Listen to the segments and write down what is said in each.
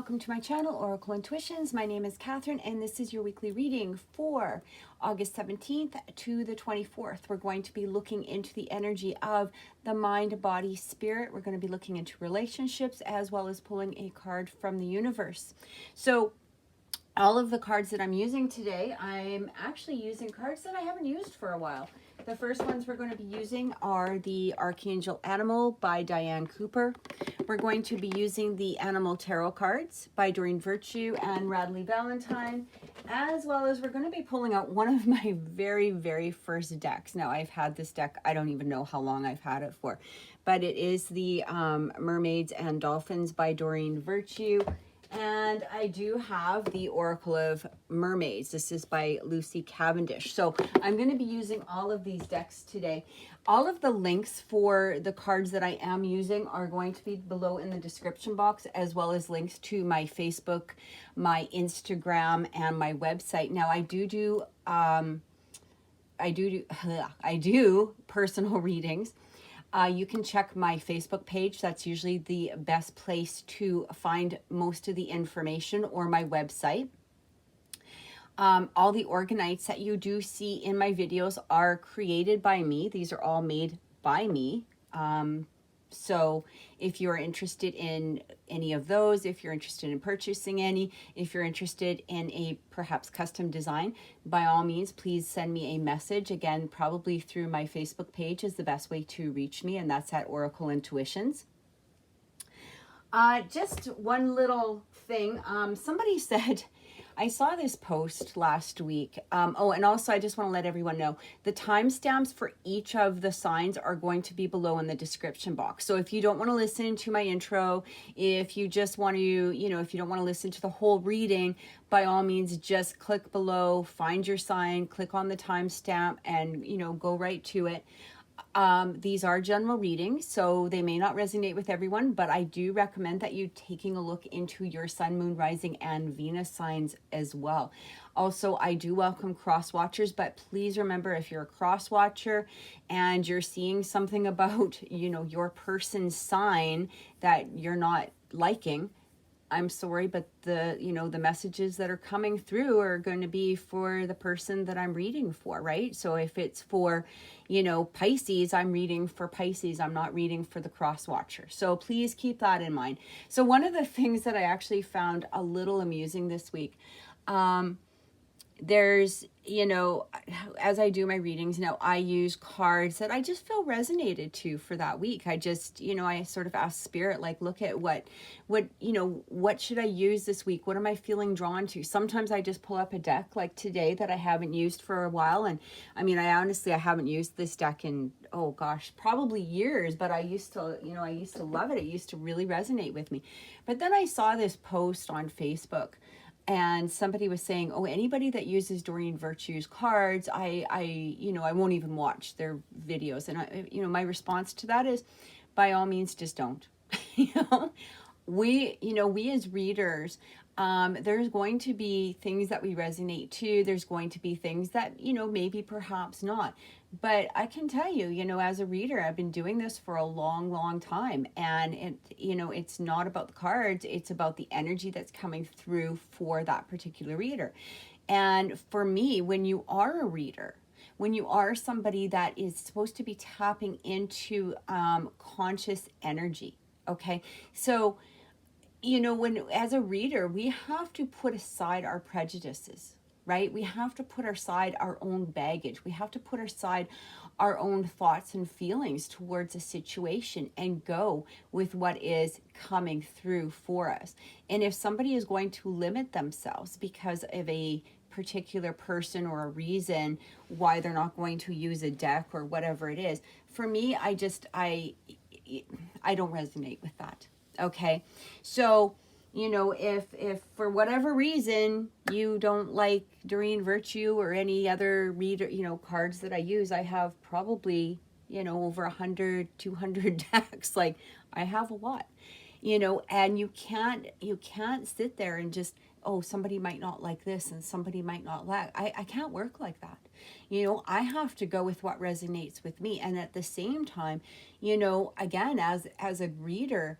welcome to my channel, Oracle Intuitions. My name is Catherine, and this is your weekly reading for August 17th to the 24th. We're going to be looking into the energy of the mind, body, spirit. We're going to be looking into relationships as well as pulling a card from the universe. So all of the cards that I'm using today, I'm actually using cards that I haven't used for a while. The first ones we're going to be using are the Archangel Animal by Diane Cooper. We're going to be using the Animal Tarot cards by Doreen Virtue and Radley Valentine, as well as we're going to be pulling out one of my very first decks. Now, I've had this deck, I don't even know how long I've had it for, but it is the Mermaids and Dolphins by Doreen Virtue. And I do have the Oracle of Mermaids. This is by Lucy Cavendish. So I'm going to be using all of these decks today. All of the links for the cards that I am using are going to be below in the description box, as well as links to my Facebook, my Instagram, and my website. Now I do personal readings. You can check my Facebook page. That's usually the best place to find most of the information, or my website. All the organites that you do see in my videos are created by me. These are all made by me. So if you're interested in any of those, if you're interested in purchasing any, if you're interested in a perhaps custom design, by all means, please send me a message. Again, probably through my Facebook page is the best way to reach me, and that's at Oracle Intuitions. Just one little thing. Somebody said, I saw this post last week. Oh, and also I just want to let everyone know the timestamps for each of the signs are going to be below in the description box. So if you don't want to listen to my intro, if you just want to, if you don't want to listen to the whole reading, by all means, just click below, find your sign, click on the timestamp, and, go right to it. These are general readings, so they may not resonate with everyone, but I do recommend that you taking a look into your sun, moon, rising, and Venus signs as well. Also, I do welcome cross watchers, but please remember, if you're a cross watcher and you're seeing something about, your person's sign that you're not liking, I'm sorry, but the messages that are coming through are going to be for the person that I'm reading for, right? So if it's for, Pisces, I'm reading for Pisces. I'm not reading for the cross watcher. So please keep that in mind. So one of the things that I actually found a little amusing this week, there's, as I do my readings now, I use cards that I just feel resonated to for that week. I just, I sort of ask spirit, like, look at what should I use this week? What am I feeling drawn to? Sometimes I just pull up a deck like today that I haven't used for a while. And I mean, I haven't used this deck in, oh gosh, probably years, but I used to love it. It used to really resonate with me. But then I saw this post on Facebook, and somebody was saying, oh, anybody that uses Doreen Virtue's cards, I won't even watch their videos. And my response to that is, by all means, just don't. We as readers, there's going to be things that we resonate to. There's going to be things that, maybe perhaps not. But I can tell you, as a reader, I've been doing this for a long time. And, it's not about the cards. It's about the energy that's coming through for that particular reader. And for me, when you are a reader, when you are somebody that is supposed to be tapping into conscious energy, okay? So, as a reader, we have to put aside our prejudices, right? We have to put aside our own baggage. We have to put aside our own thoughts and feelings towards a situation and go with what is coming through for us. And if somebody is going to limit themselves because of a particular person or a reason why they're not going to use a deck or whatever it is, for me, I don't resonate with that. Okay, so, if for whatever reason you don't like Doreen Virtue or any other reader, cards that I use, I have probably, over 100, 200 decks. Like, I have a lot, and you can't sit there and just, oh, somebody might not like this and somebody might not like, I can't work like that. I have to go with what resonates with me. And at the same time, again, as a reader,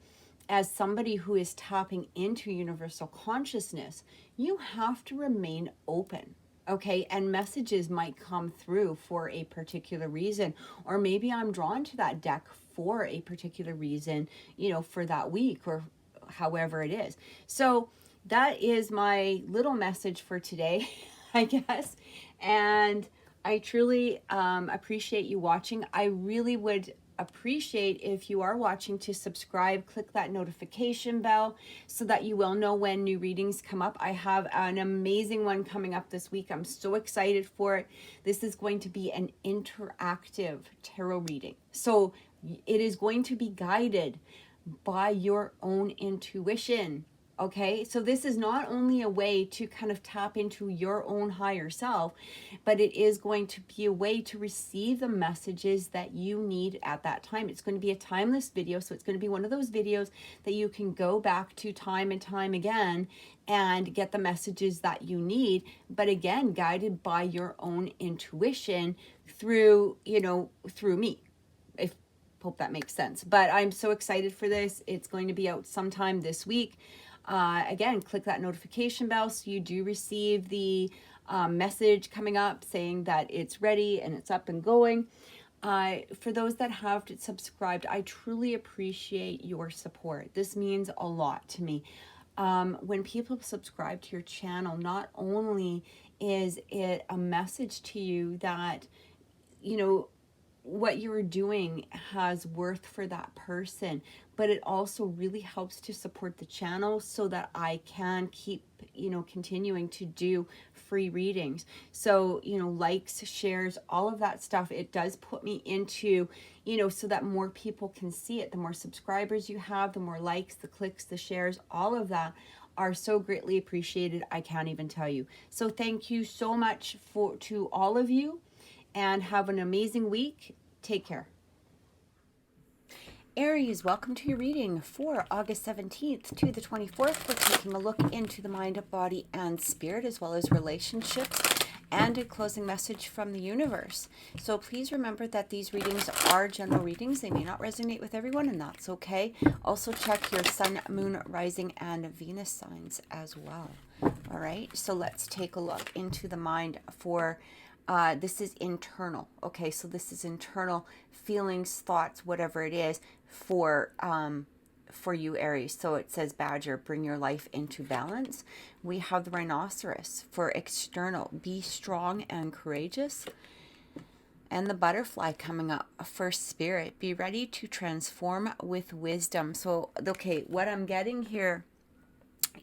as somebody who is tapping into universal consciousness, you have to remain open. Okay, and messages might come through for a particular reason, or maybe I'm drawn to that deck for a particular reason, you know, for that week or however it is. So that is my little message for today, I guess. And I truly appreciate you watching. I really would appreciate if you are watching to subscribe, click that notification bell so that you will know when new readings come up. I have an amazing one coming up this week. I'm so excited for it. This is going to be an interactive tarot reading. So it is going to be guided by your own intuition. Okay, so this is not only a way to kind of tap into your own higher self, but it is going to be a way to receive the messages that you need at that time. It's going to be a timeless video, so it's going to be one of those videos that you can go back to time and time again and get the messages that you need, but again, guided by your own intuition through, you know, through me. Hope that makes sense. But I'm so excited for this. It's going to be out sometime this week. Again, click that notification bell so you do receive the message coming up saying that it's ready and it's up and going. For those that have subscribed, I truly appreciate your support. This means a lot to me. When people subscribe to your channel, not only is it a message to you that, you know, what you're doing has worth for that person, but it also really helps to support the channel so that I can keep, you know, continuing to do free readings. So, you know, likes, shares, all of that stuff, it does put me into, you know, so that more people can see it. The more subscribers you have, the more likes, the clicks, the shares, all of that are so greatly appreciated. I can't even tell you. So thank you so much to all of you, and have an amazing week. Take care. Aries, welcome to your reading for August 17th to the 24th. We're taking a look into the mind, body, and spirit, as well as relationships, and a closing message from the universe. So please remember that these readings are general readings. They may not resonate with everyone, and that's okay. Also check your sun, moon, rising, and Venus signs as well. All right, so let's take a look into the mind for this is internal. Okay, so this is internal feelings, thoughts, whatever it is for you, Aries. So it says Badger, bring your life into balance. We have the Rhinoceros for external, be strong and courageous. And the Butterfly coming up for Spirit, be ready to transform with wisdom. So, okay, what I'm getting here,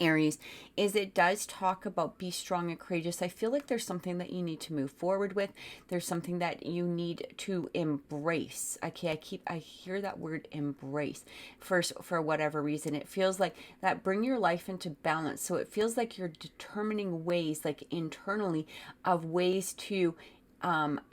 Aries, is it does talk about be strong and courageous. I feel like there's something that you need to move forward with. There's something that you need to embrace. Okay, I hear that word embrace first for whatever reason. It feels like that bring your life into balance. So it feels like you're determining ways, like internally, of ways to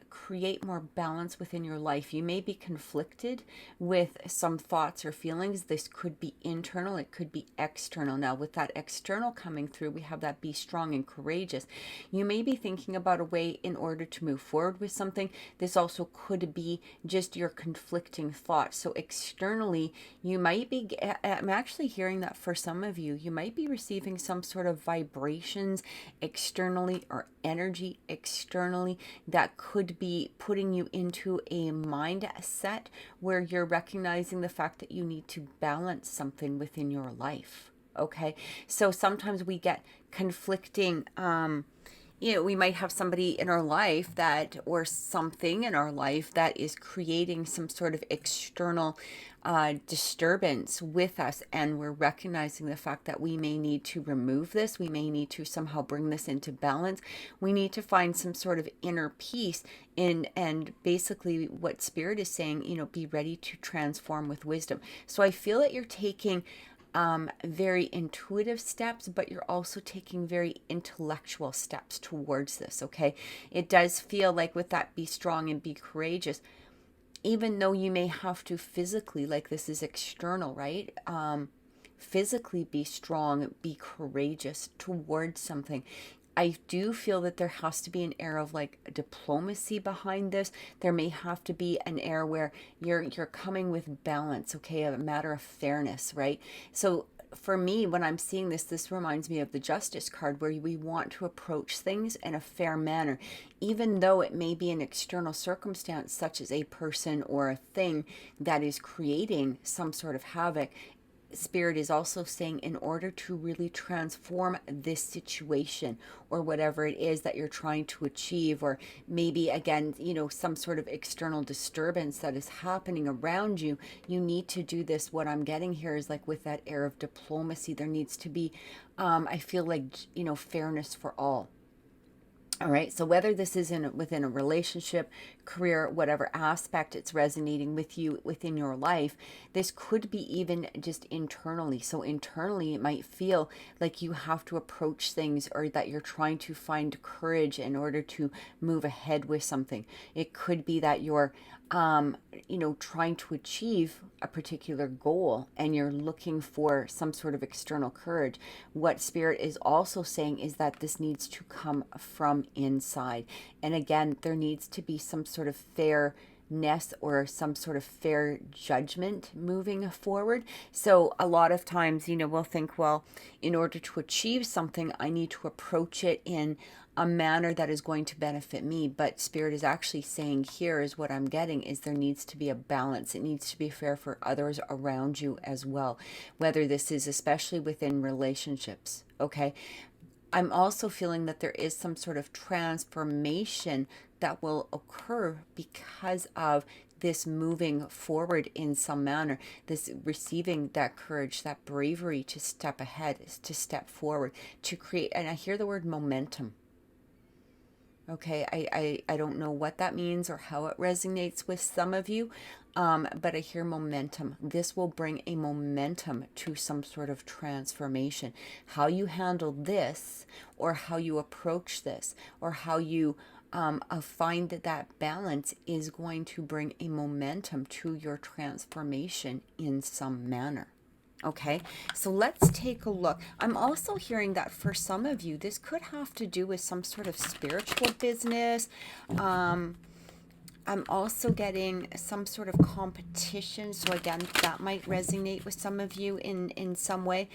create more balance within your life. You may be conflicted with some thoughts or feelings. This could be internal, it could be external. Now, with that external coming through, we have that be strong and courageous. You may be thinking about a way in order to move forward with something. This also could be just your conflicting thoughts. So externally, you might be, I'm actually hearing that for some of you, you might be receiving some sort of vibrations externally or energy externally that could be putting you into a mindset where you're recognizing the fact that you need to balance something within your life. Okay, so sometimes we get conflicting we might have somebody in our life that, or something in our life that is creating some sort of external disturbance with us, and we're recognizing the fact that we may need to remove this. We may need to somehow bring this into balance. We need to find some sort of inner peace in, and basically what Spirit is saying, be ready to transform with wisdom. So I feel that you're taking very intuitive steps, but you're also taking very intellectual steps towards this. Okay, it does feel like with that be strong and be courageous, even though you may have to physically, like this is external, right? Physically be strong, be courageous towards something. I do feel that there has to be an air of like diplomacy behind this. There may have to be an air where you're coming with balance, okay, a matter of fairness, right? So for me, when I'm seeing this reminds me of the Justice card, where we want to approach things in a fair manner, even though it may be an external circumstance, such as a person or a thing that is creating some sort of havoc. Spirit is also saying, in order to really transform this situation or whatever it is that you're trying to achieve, or maybe again, some sort of external disturbance that is happening around you, you need to do this. What I'm getting here is like with that air of diplomacy, there needs to be, I feel like, fairness for all. All right. So whether this is within a relationship, career, whatever aspect it's resonating with you within your life, this could be even just internally. So internally, it might feel like you have to approach things, or that you're trying to find courage in order to move ahead with something. It could be that you're trying to achieve a particular goal and you're looking for some sort of external courage. What Spirit is also saying is that this needs to come from inside. And again, there needs to be some sort of fairness or some sort of fair judgment moving forward. So a lot of times, we'll think, well, in order to achieve something, I need to approach it in a manner that is going to benefit me. But Spirit is actually saying, here is what I'm getting, is there needs to be a balance. It needs to be fair for others around you as well, whether this is especially within relationships. Okay. I'm also feeling that there is some sort of transformation that will occur because of this moving forward in some manner, this receiving that courage, that bravery to step ahead, to step forward, to create, and I hear the word momentum. Okay, I don't know what that means or how it resonates with some of you, but I hear momentum. This will bring a momentum to some sort of transformation. How you handle this, or how you approach this, or how you find that balance is going to bring a momentum to your transformation in some manner. Okay, so let's take a look. I'm also hearing that for some of you, this could have to do with some sort of spiritual business. I'm also getting some sort of competition. So again, that might resonate with some of you in some way.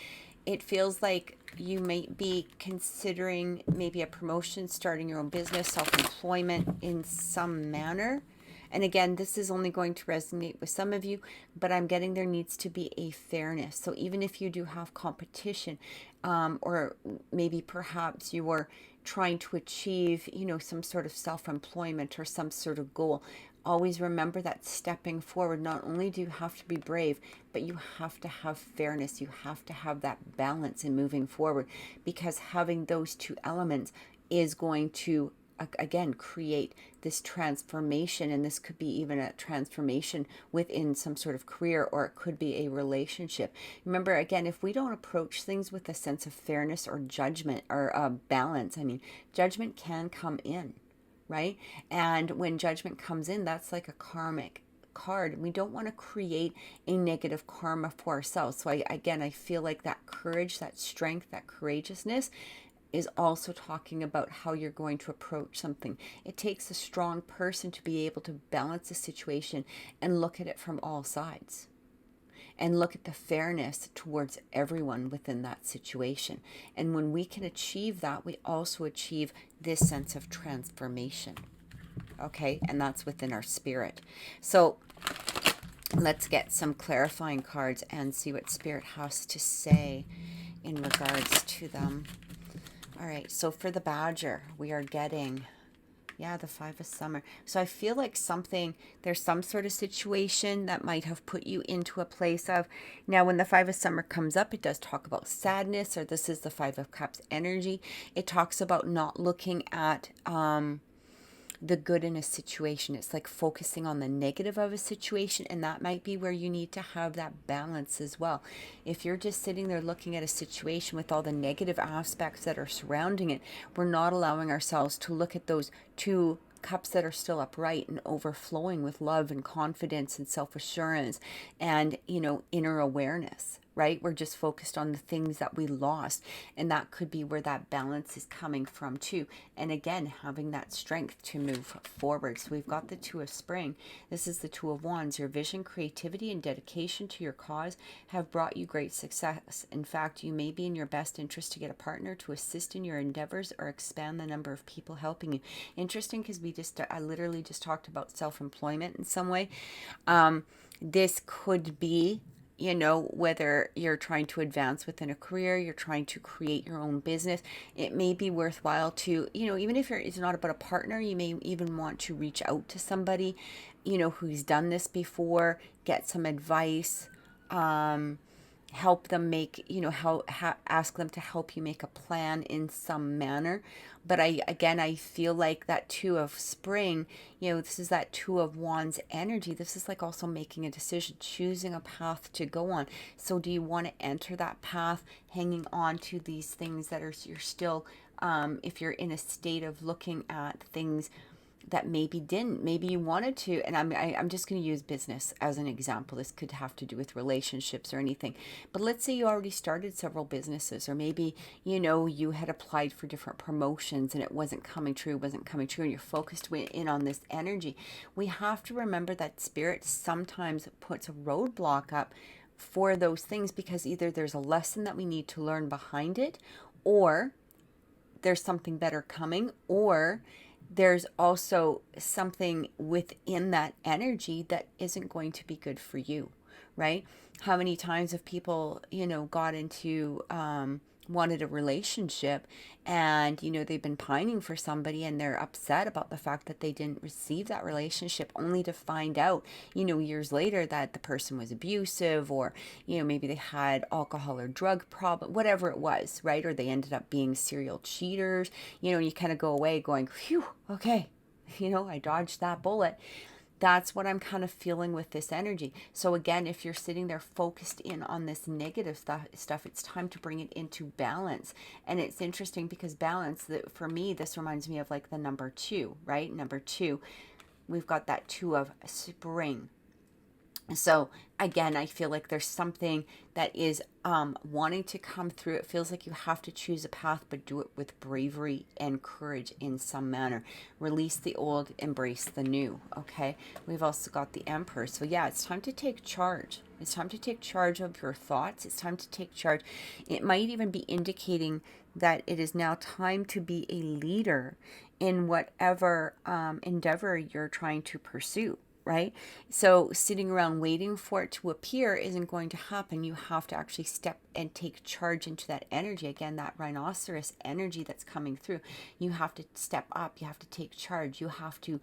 It feels like you might be considering maybe a promotion, starting your own business, self-employment in some manner. And again, this is only going to resonate with some of you, but I'm getting there needs to be a fairness. So even if you do have competition, or maybe perhaps you are trying to achieve, some sort of self-employment or some sort of goal, always remember that stepping forward, not only do you have to be brave, but you have to have fairness. You have to have that balance in moving forward, because having those two elements is going to again create this transformation. And this could be even a transformation within some sort of career, or it could be a relationship. Remember, again, if we don't approach things with a sense of fairness or judgment or balance, judgment can come in, right? And when judgment comes in, that's like a karmic card. We don't want to create a negative karma for ourselves. So I feel like that courage, that strength, that courageousness is also talking about how you're going to approach something. It takes a strong person to be able to balance a situation and look at it from all sides, and look at the fairness towards everyone within that situation. And when we can achieve that, we also achieve this sense of transformation. Okay, and that's within our spirit. So let's get some clarifying cards and see what Spirit has to say in regards to them. All right, so for the Badger, we are getting, the Five of Summer. So I feel like there's some sort of situation that might have put you into a place of, now when the Five of Summer comes up, it does talk about sadness, or this is the Five of Cups energy. It talks about not looking at the good in a situation. It's like focusing on the negative of a situation, and that might be where you need to have that balance as well. If you're just sitting there looking at a situation with all the negative aspects that are surrounding it, we're not allowing ourselves to look at those two cups that are still upright and overflowing with love and confidence and self-assurance and inner awareness. right? We're just focused on the things that we lost. And that could be where that balance is coming from too. And again, having that strength to move forward. So we've got the Two of Spring. This is the Two of Wands. Your vision, creativity, and dedication to your cause have brought you great success. In fact, you may be in your best interest to get a partner to assist in your endeavors or expand the number of people helping you. Interesting, because I literally just talked about self-employment in some way. This could be, whether you're trying to advance within a career, you're trying to create your own business, it may be worthwhile to, even if it's not about a partner, you may even want to reach out to somebody, who's done this before, get some advice, help them make, ask them to help you make a plan in some manner. But I feel like that Two of Spring, this is that Two of Wands energy. This is like also making a decision, choosing a path to go on. So do you want to enter that path, hanging on to these things that you're still, if you're in a state of looking at things that maybe you wanted to, and I'm just going to use business as an example. This could have to do with relationships or anything, but let's say you already started several businesses, or maybe you had applied for different promotions and it wasn't coming true, and you're focused in on this energy. We have to remember that Spirit sometimes puts a roadblock up for those things, because either there's a lesson that we need to learn behind it, or there's something better coming, or there's also something within that energy that isn't going to be good for you, right? How many times have people, got into, wanted a relationship, and, they've been pining for somebody, and they're upset about the fact that they didn't receive that relationship, only to find out, years later, that the person was abusive, or, maybe they had alcohol or drug problem, whatever it was, right? Or they ended up being serial cheaters, and you kind of go away going, phew, okay, I dodged that bullet. That's what I'm kind of feeling with this energy. So again, if you're sitting there focused in on this negative stuff, it's time to bring it into balance. And it's interesting because balance, for me, this reminds me of like the number 2, right? Number 2, we've got that Two of Spring. So again, I feel like there's something that is wanting to come through. It feels like you have to choose a path, but do it with bravery and courage in some manner. Release the old, embrace the new. Okay. We've also got the Emperor. So yeah, it's time to take charge. It's time to take charge of your thoughts. It's time to take charge. It might even be indicating that it is now time to be a leader in whatever endeavor you're trying to pursue. Right? So sitting around waiting for it to appear isn't going to happen. You have to actually step and take charge into that energy. Again, that rhinoceros energy that's coming through. You have to step up. You have to take charge. You have to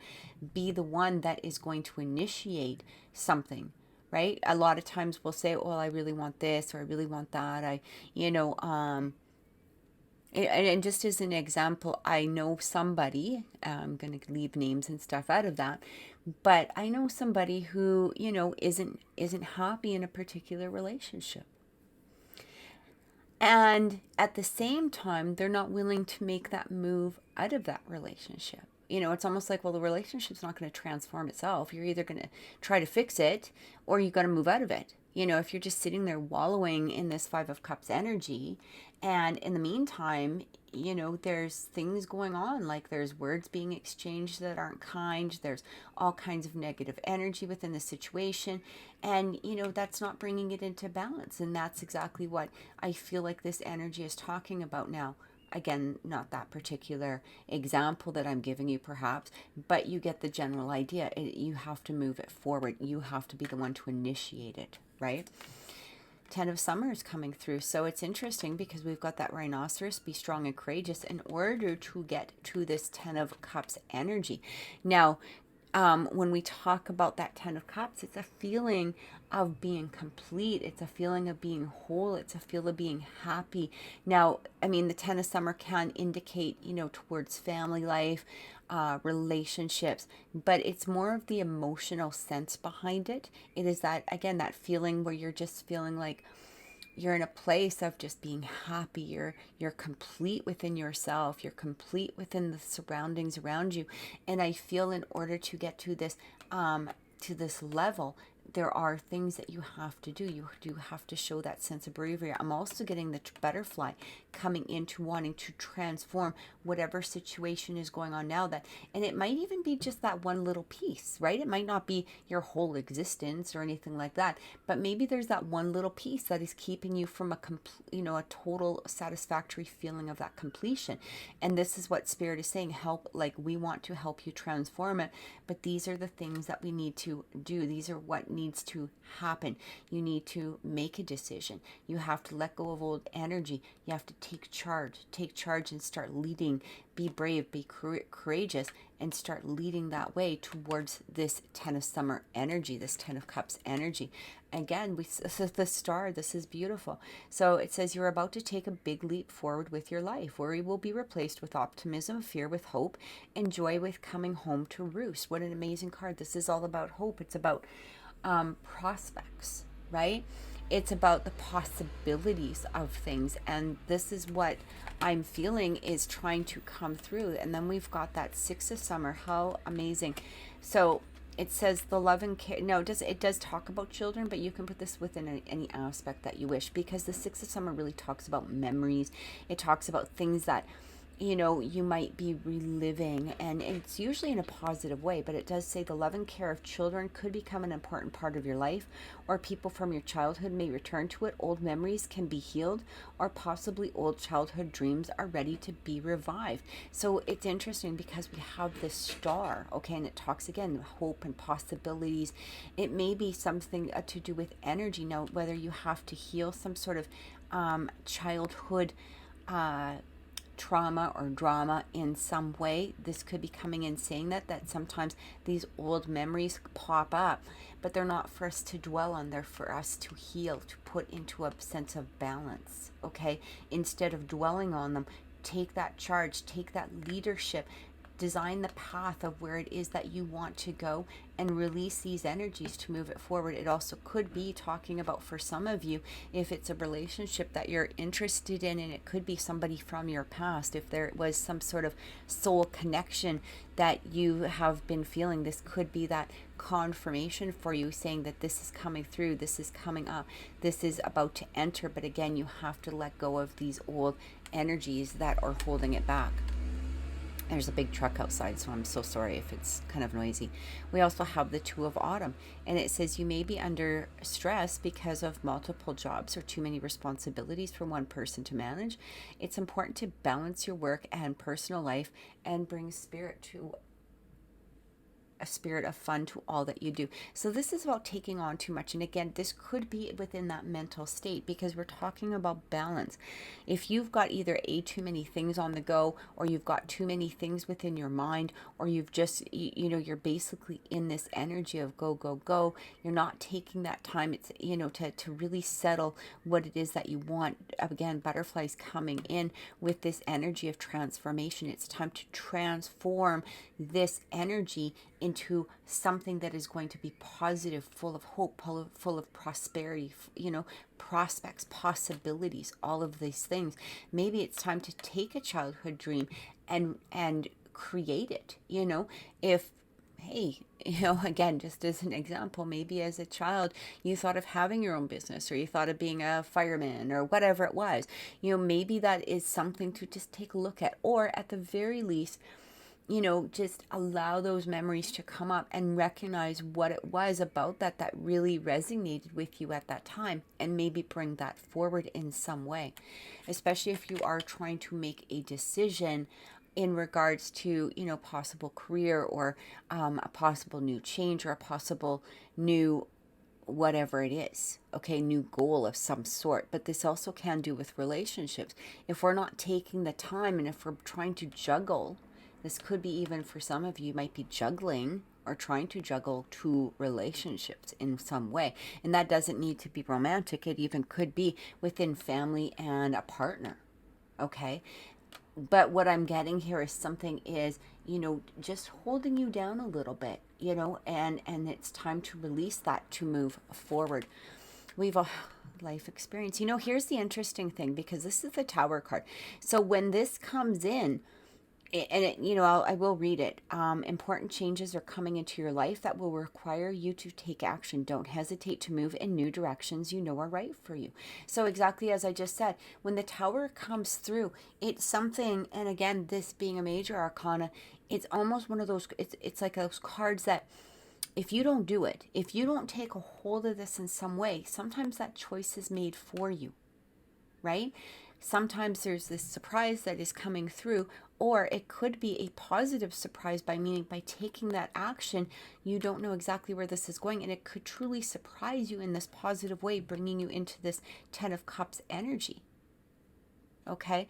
be the one that is going to initiate something. Right? A lot of times we'll say, well, I really want this, or I really want that. And just as an example, I know somebody, I'm going to leave names and stuff out of that, but I know somebody who, isn't happy in a particular relationship. And at the same time, they're not willing to make that move out of that relationship. It's almost like, well, the relationship's not going to transform itself. You're either going to try to fix it, or you're going to move out of it. If you're just sitting there wallowing in this Five of Cups energy, and in the meantime, there's things going on, like there's words being exchanged that aren't kind, there's all kinds of negative energy within the situation, and that's not bringing it into balance. And that's exactly what I feel like this energy is talking about now. Again, not that particular example that I'm giving you perhaps, but you get the general idea. You have to move it forward. You have to be the one to initiate it, right? 10 of Summer is coming through. So it's interesting because we've got that rhinoceros, be strong and courageous, in order to get to this 10 of Cups energy. Now, when we talk about that 10 of Cups, it's a feeling of being complete. It's a feeling of being whole. It's a feel of being happy. Now, the 10 of Summer can indicate, towards family life, relationships, but it's more of the emotional sense behind it. It is that, again, that feeling where you're just feeling like you're in a place of just being happy. You're complete within yourself. You're complete within the surroundings around you. And I feel in order to get to this level, there are things that you have to do. You do have to show that sense of bravery. I'm also getting the butterfly coming into wanting to transform whatever situation is going on now, that, and it might even be just that one little piece, right? It might not be your whole existence or anything like that, but maybe there's that one little piece that is keeping you from a a total satisfactory feeling of that completion. And this is what Spirit is saying, help, like, we want to help you transform it, but these are the things that we need to do. These are what needs to happen. You need to make a decision. You have to let go of old energy. You have to take charge and start leading. Be brave, be courageous, and start leading that way towards this 10 of summer energy, this 10 of cups energy. Again, this is the star. This is beautiful. So it says you're about to take a big leap forward with your life. Worry will be replaced with optimism, fear with hope, and joy with coming home to roost. What an amazing card. This is all about hope. It's about prospects, right? It's about the possibilities of things. And this is what I'm feeling is trying to come through. And then we've got that 6 of summer. How amazing. So it says the love and care. No, it does talk about children, but you can put this within any aspect that you wish, because the 6 of summer really talks about memories. It talks about things that you might be reliving, and it's usually in a positive way, but it does say the love and care of children could become an important part of your life, or people from your childhood may return to it. Old memories can be healed, or possibly old childhood dreams are ready to be revived. So it's interesting because we have this star, okay, and it talks again, hope and possibilities. It may be something to do with energy. Now, whether you have to heal some sort of childhood trauma or drama in some way, this could be coming in saying that sometimes these old memories pop up, but they're not for us to dwell on. They're for us to heal, to put into a sense of balance, okay? Instead of dwelling on them, take that charge, take that leadership, design the path of where it is that you want to go, and release these energies to move it forward. It also could be talking about, for some of you, if it's a relationship that you're interested in, and it could be somebody from your past. If there was some sort of soul connection that you have been feeling, this could be that confirmation for you, saying that this is coming through, this is coming up, this is about to enter. But again, you have to let go of these old energies that are holding it back. There's a big truck outside, so I'm so sorry if it's kind of noisy. We also have the 2 of autumn, and it says you may be under stress because of multiple jobs or too many responsibilities for one person to manage. It's important to balance your work and personal life and bring a spirit of fun to all that you do. So this is about taking on too much. And again, this could be within that mental state, because we're talking about balance. If you've got either too many things on the go, or you've got too many things within your mind, or you've just, you're basically in this energy of go, go, go. You're not taking that time, it's, to really settle what it is that you want. Again, butterflies coming in with this energy of transformation. It's time to transform this energy into something that is going to be positive, full of hope, full of prosperity, prospects, possibilities, all of these things. Maybe it's time to take a childhood dream and create it. If, hey, again, just as an example, maybe as a child, you thought of having your own business, or you thought of being a fireman, or whatever it was. Maybe that is something to just take a look at, or at the very least, just allow those memories to come up and recognize what it was about that really resonated with you at that time, and maybe bring that forward in some way, especially if you are trying to make a decision in regards to, possible career, or a possible new change, or a possible new whatever it is, okay, new goal of some sort. But this also can do with relationships. If we're not taking the time, and if we're trying to juggle, this could be, even for some of you, might be juggling or trying to juggle 2 relationships in some way. And that doesn't need to be romantic. It even could be within family and a partner, okay? But what I'm getting here is something is, just holding you down a little bit, and it's time to release that to move forward. We've a life experience. Here's the interesting thing, because this is the Tower card. So when this comes in, I will read it. Important changes are coming into your life that will require you to take action. Don't hesitate to move in new directions you know are right for you. So exactly as I just said, when the Tower comes through, it's something, and again, this being a major arcana, it's almost one of those, it's like those cards that if you don't do it, if you don't take a hold of this in some way, sometimes that choice is made for you, right? Sometimes there's this surprise that is coming through, or it could be a positive surprise by meaning by taking that action, you don't know exactly where this is going, and it could truly surprise you in this positive way, bringing you into this 10 of Cups energy. Okay?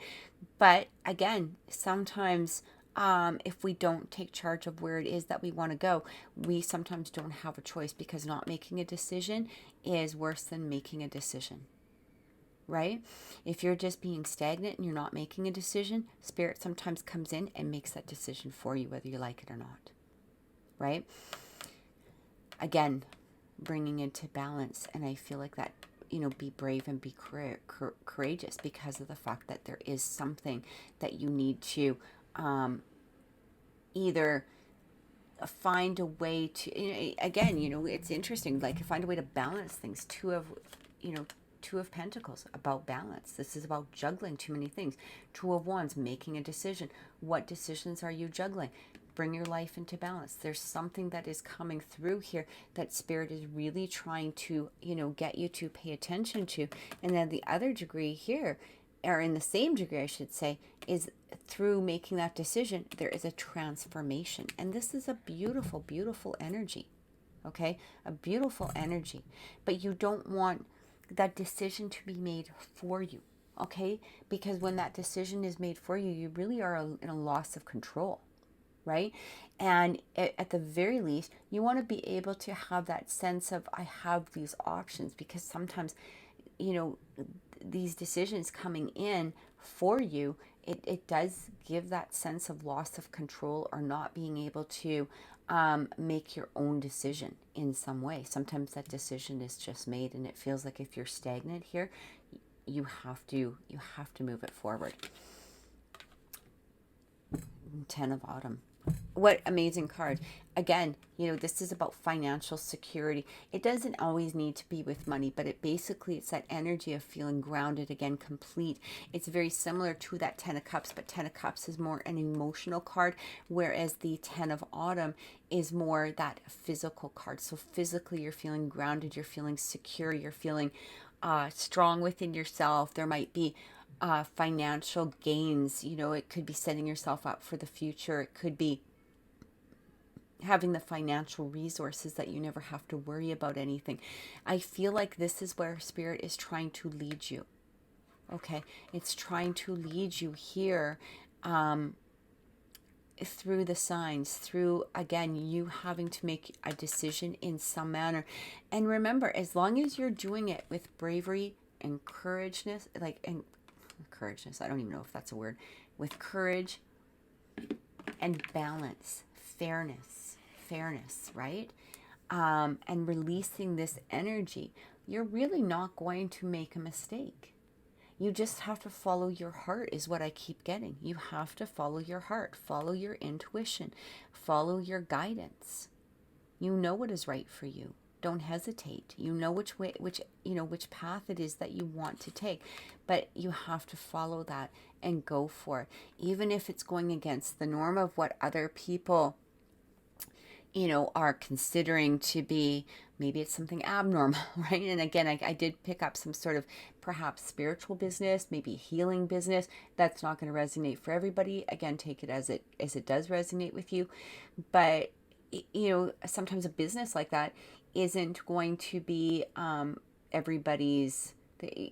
But again, sometimes if we don't take charge of where it is that we want to go, we sometimes don't have a choice, because not making a decision is worse than making a decision. Right? If you're just being stagnant and you're not making a decision, Spirit sometimes comes in and makes that decision for you, whether you like it or not. Right? Again, bringing it to balance. And I feel like that, be brave and be courageous, because of the fact that there is something that you need to either find a way to, again, it's interesting, like find a way to balance things. Two of Pentacles, about balance. This is about juggling too many things. Two of Wands, making a decision. What decisions are you juggling? Bring your life into balance. There's something that is coming through here that Spirit is really trying to, get you to pay attention to. And then the other degree here, or in the same degree, I should say, is through making that decision, there is a transformation. And this is a beautiful, beautiful energy. Okay? A beautiful energy. But you don't want that decision to be made for you, okay? Because when that decision is made for you, you really are in a loss of control, right? And at the very least, you want to be able to have that sense of, I have these options, because sometimes, these decisions coming in for you, it does give that sense of loss of control, or not being able to make your own decision in some way. Sometimes that decision is just made, and it feels like if you're stagnant here, you have to move it forward. 10 of Autumn. What amazing card. Again, this is about financial security. It doesn't always need to be with money, but it's that energy of feeling grounded, again, complete. It's very similar to that 10 of Cups, but 10 of Cups is more an emotional card, whereas the 10 of Autumn is more that physical card. So physically, you're feeling grounded, you're feeling secure, you're feeling strong within yourself. There might be financial gains. It could be setting yourself up for the future. It could be having the financial resources that you never have to worry about anything. I feel like this is where Spirit is trying to lead you. Okay? It's trying to lead you here through the signs, through, again, you having to make a decision in some manner. And remember, as long as you're doing it with bravery and courageousness, I don't even know if that's a word, with courage and balance, fairness, right? And releasing this energy, you're really not going to make a mistake. You just have to follow your heart, is what I keep getting. You have to follow your heart, follow your intuition, follow your guidance. You know what is right for you. Don't hesitate. You know which path it is that you want to take, but you have to follow that and go for it, even if it's going against the norm of what other people, are considering to be. Maybe it's something abnormal, right? And again, I did pick up some sort of perhaps spiritual business, maybe healing business. That's not going to resonate for everybody. Again, take it as it does resonate with you. But sometimes a business like that isn't going to be everybody's.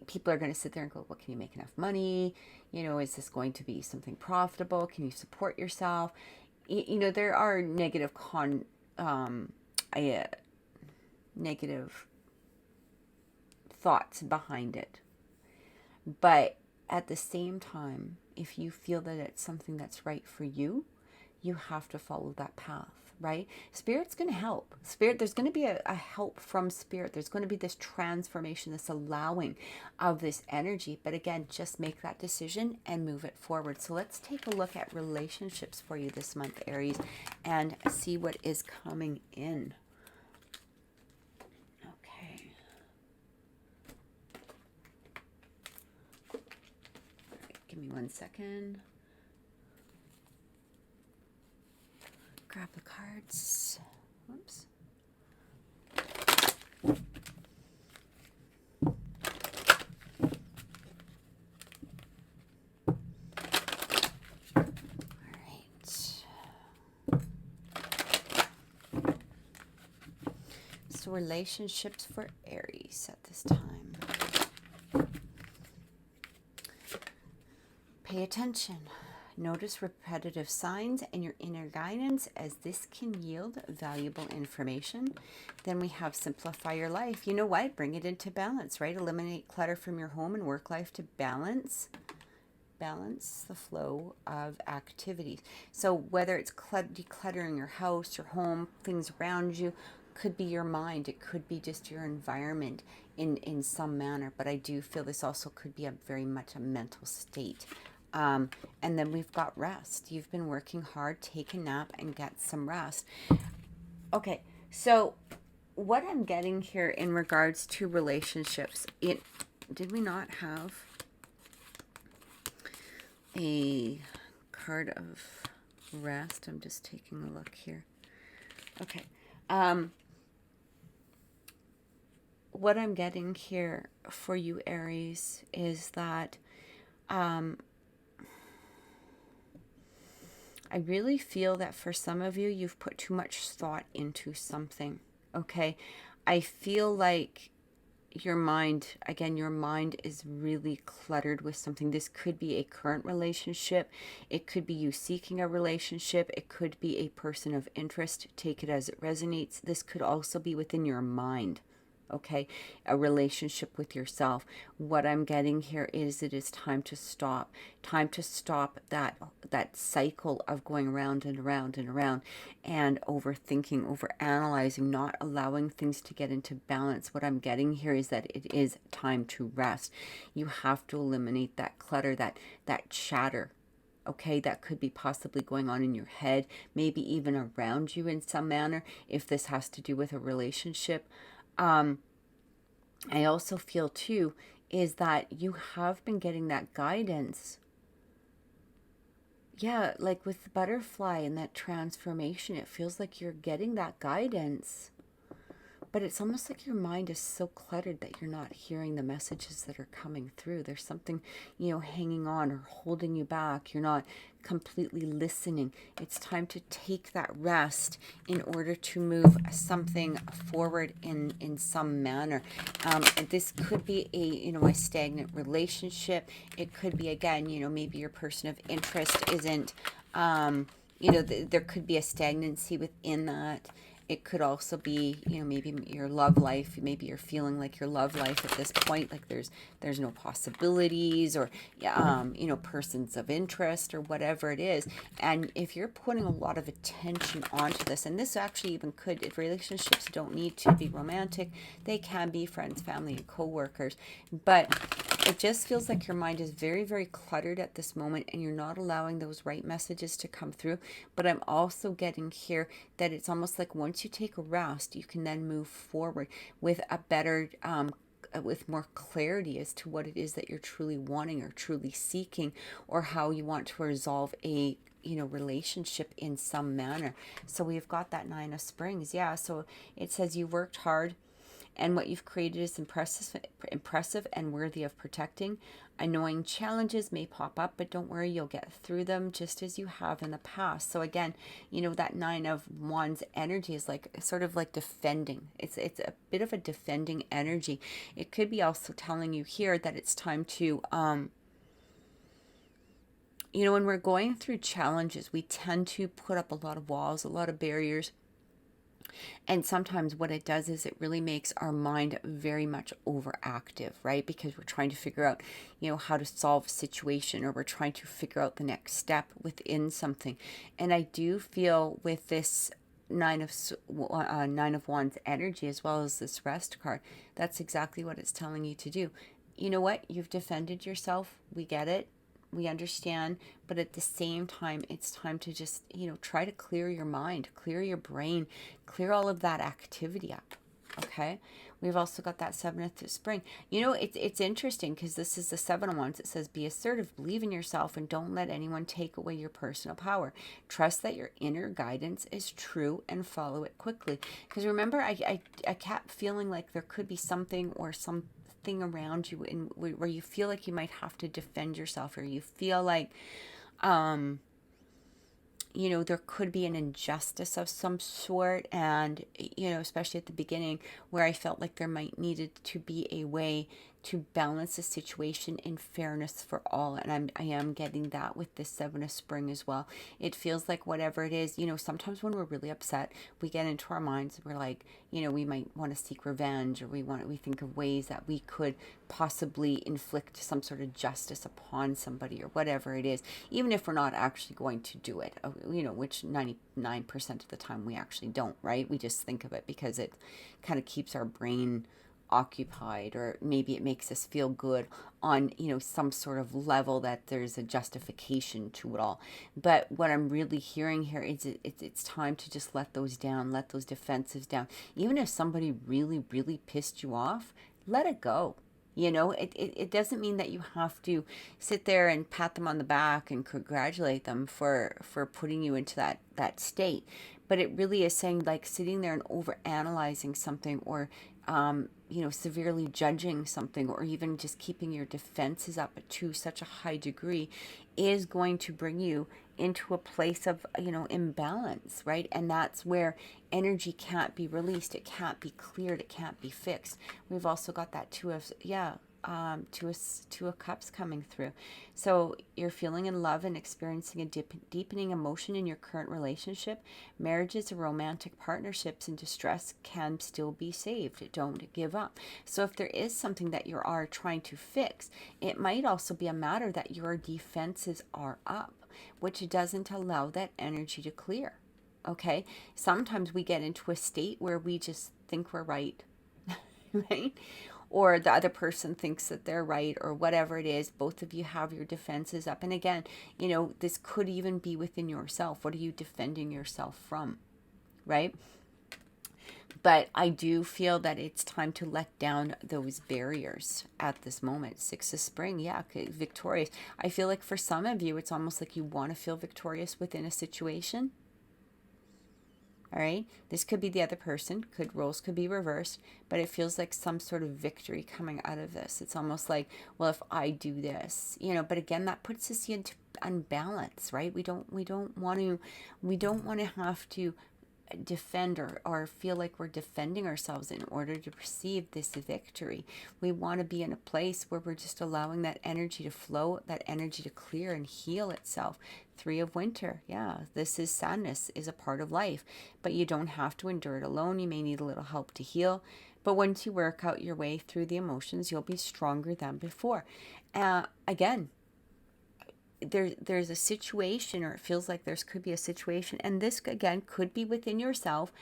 People are going to sit there and go, well, can you make enough money? Is this going to be something profitable? Can you support yourself? There are negative negative thoughts behind it. But at the same time, if you feel that it's something that's right for you, you have to follow that path. right? Spirit's going to help. Spirit, there's going to be a help from Spirit. There's going to be this transformation, this allowing of this energy. But again, just make that decision and move it forward. So let's take a look at relationships for you this month, Aries, and see what is coming in. Okay. All right, give me 1 second. Grab the cards. Whoops. All right. So relationships for Aries at this time. Pay attention. Notice repetitive signs and your inner guidance, as this can yield valuable information. Then we have simplify your life. You know what? Bring it into balance, right? Eliminate clutter from your home and work life to balance the flow of activities. So whether it's decluttering your house, your home, things around you, could be your mind. It could be just your environment in some manner. But I do feel this also could be very much a mental state. And then we've got rest. You've been working hard, take a nap and get some rest. Okay, so what I'm getting here in regards to relationships, did we not have a card of rest? I'm just taking a look here. Okay. What I'm getting here for you, Aries, is that I really feel that for some of you, you've put too much thought into something, okay? I feel like your mind is really cluttered with something. This could be a current relationship. It could be you seeking a relationship. It could be a person of interest. Take it as it resonates. This could also be within your mind. Okay, a relationship with yourself. What I'm getting here is it is time to stop. Time to stop that cycle of going around and around and around and overthinking, overanalyzing, not allowing things to get into balance. What I'm getting here is that it is time to rest. You have to eliminate that clutter, that chatter. Okay, that could be possibly going on in your head, maybe even around you in some manner, if this has to do with a relationship. I also feel too is that you have been getting that guidance. Yeah, like with the butterfly and that transformation, it feels like you're getting that guidance. But it's almost like your mind is so cluttered that you're not hearing the messages that are coming through. There's something, hanging on or holding you back. You're not completely listening. It's time to take that rest in order to move something forward in some manner. This could be a stagnant relationship. It could be, again, maybe your person of interest isn't, there could be a stagnancy within that. It could also be, maybe your love life. Maybe you're feeling like your love life at this point, like there's no possibilities, or, persons of interest or whatever it is. And if you're putting a lot of attention onto this, and this actually even could, if relationships don't need to be romantic, they can be friends, family, and co-workers. But it just feels like your mind is very, very cluttered at this moment and you're not allowing those right messages to come through. But I'm also getting here that it's almost like once you take a rest, you can then move forward with a better, with more clarity as to what it is that you're truly wanting or truly seeking, or how you want to resolve a relationship in some manner. So we've got that Nine of Springs. Yeah, so it says you worked hard and what you've created is impressive and worthy of protecting. Annoying challenges may pop up, but don't worry, you'll get through them just as you have in the past. So again, that Nine of Wands energy is like sort of like defending. It's a bit of a defending energy. It could be also telling you here that it's time to when we're going through challenges, we tend to put up a lot of walls, a lot of barriers. And sometimes what it does is it really makes our mind very much overactive, right? Because we're trying to figure out, how to solve a situation, or we're trying to figure out the next step within something. And I do feel with this Nine of Wands energy, as well as this Rest card. That's exactly what it's telling you to do. You know what? You've defended yourself. We get it. We understand. But at the same time, it's time to just, try to clear your mind, clear your brain, clear all of that activity up. Okay. We've also got that 7 of Spring. It's interesting because this is the 7 of Wands. It says, be assertive, believe in yourself, and don't let anyone take away your personal power. Trust that your inner guidance is true and follow it quickly. Because remember, I kept feeling like there could be something or something around you where you feel like you might have to defend yourself, or you feel like, there could be an injustice of some sort. And, especially at the beginning, where I felt like there might needed to be a way to balance the situation in fairness for all. And I am getting that with this 7 of Spring as well. It feels like whatever it is, sometimes when we're really upset, we get into our minds, we're like, we might want to seek revenge, or we think of ways that we could possibly inflict some sort of justice upon somebody, or whatever it is, even if we're not actually going to do it, which 99% of the time we actually don't, right? We just think of it because it kind of keeps our brain occupied, or maybe it makes us feel good on some sort of level that there's a justification to it all. But what I'm really hearing here is it's time to just let those down, let those defensives down. Even if somebody really, really pissed you off, let it go. It doesn't mean that you have to sit there and pat them on the back and congratulate them for putting you into that state. But it really is saying, like, sitting there and over analyzing something, or severely judging something, or even just keeping your defenses up to such a high degree, is going to bring you into a place of, imbalance, right? And that's where energy can't be released. It can't be cleared. It can't be fixed. We've also got that Two of Cups coming through. So you're feeling in love and experiencing a deepening emotion in your current relationship. Marriages or romantic partnerships in distress can still be saved. Don't give up. So if there is something that you are trying to fix, it might also be a matter that your defenses are up, which doesn't allow that energy to clear. Okay? Sometimes we get into a state where we just think we're right, right? Or the other person thinks that they're right, or whatever it is. Both of you have your defenses up. And again, this could even be within yourself. What are you defending yourself from, right? But I do feel that it's time to let down those barriers at this moment. 6 of Spring, yeah, victorious. I feel like for some of you, it's almost like you want to feel victorious within a situation. All right, this could be the other person, roles could be reversed, but it feels like some sort of victory coming out of this. It's almost like, well, if I do this, but again, that puts us into unbalance, right? We don't want to have to defend or feel like we're defending ourselves in order to receive this victory. We want to be in a place where we're just allowing that energy to flow, that energy to clear and heal itself. 3 of Winter, yeah, this is sadness, is a part of life, but you don't have to endure it alone. You may need a little help to heal, but once you work out your way through the emotions, you'll be stronger than before. Again, there's a situation, or it feels like could be a situation, and this again could be within yourself,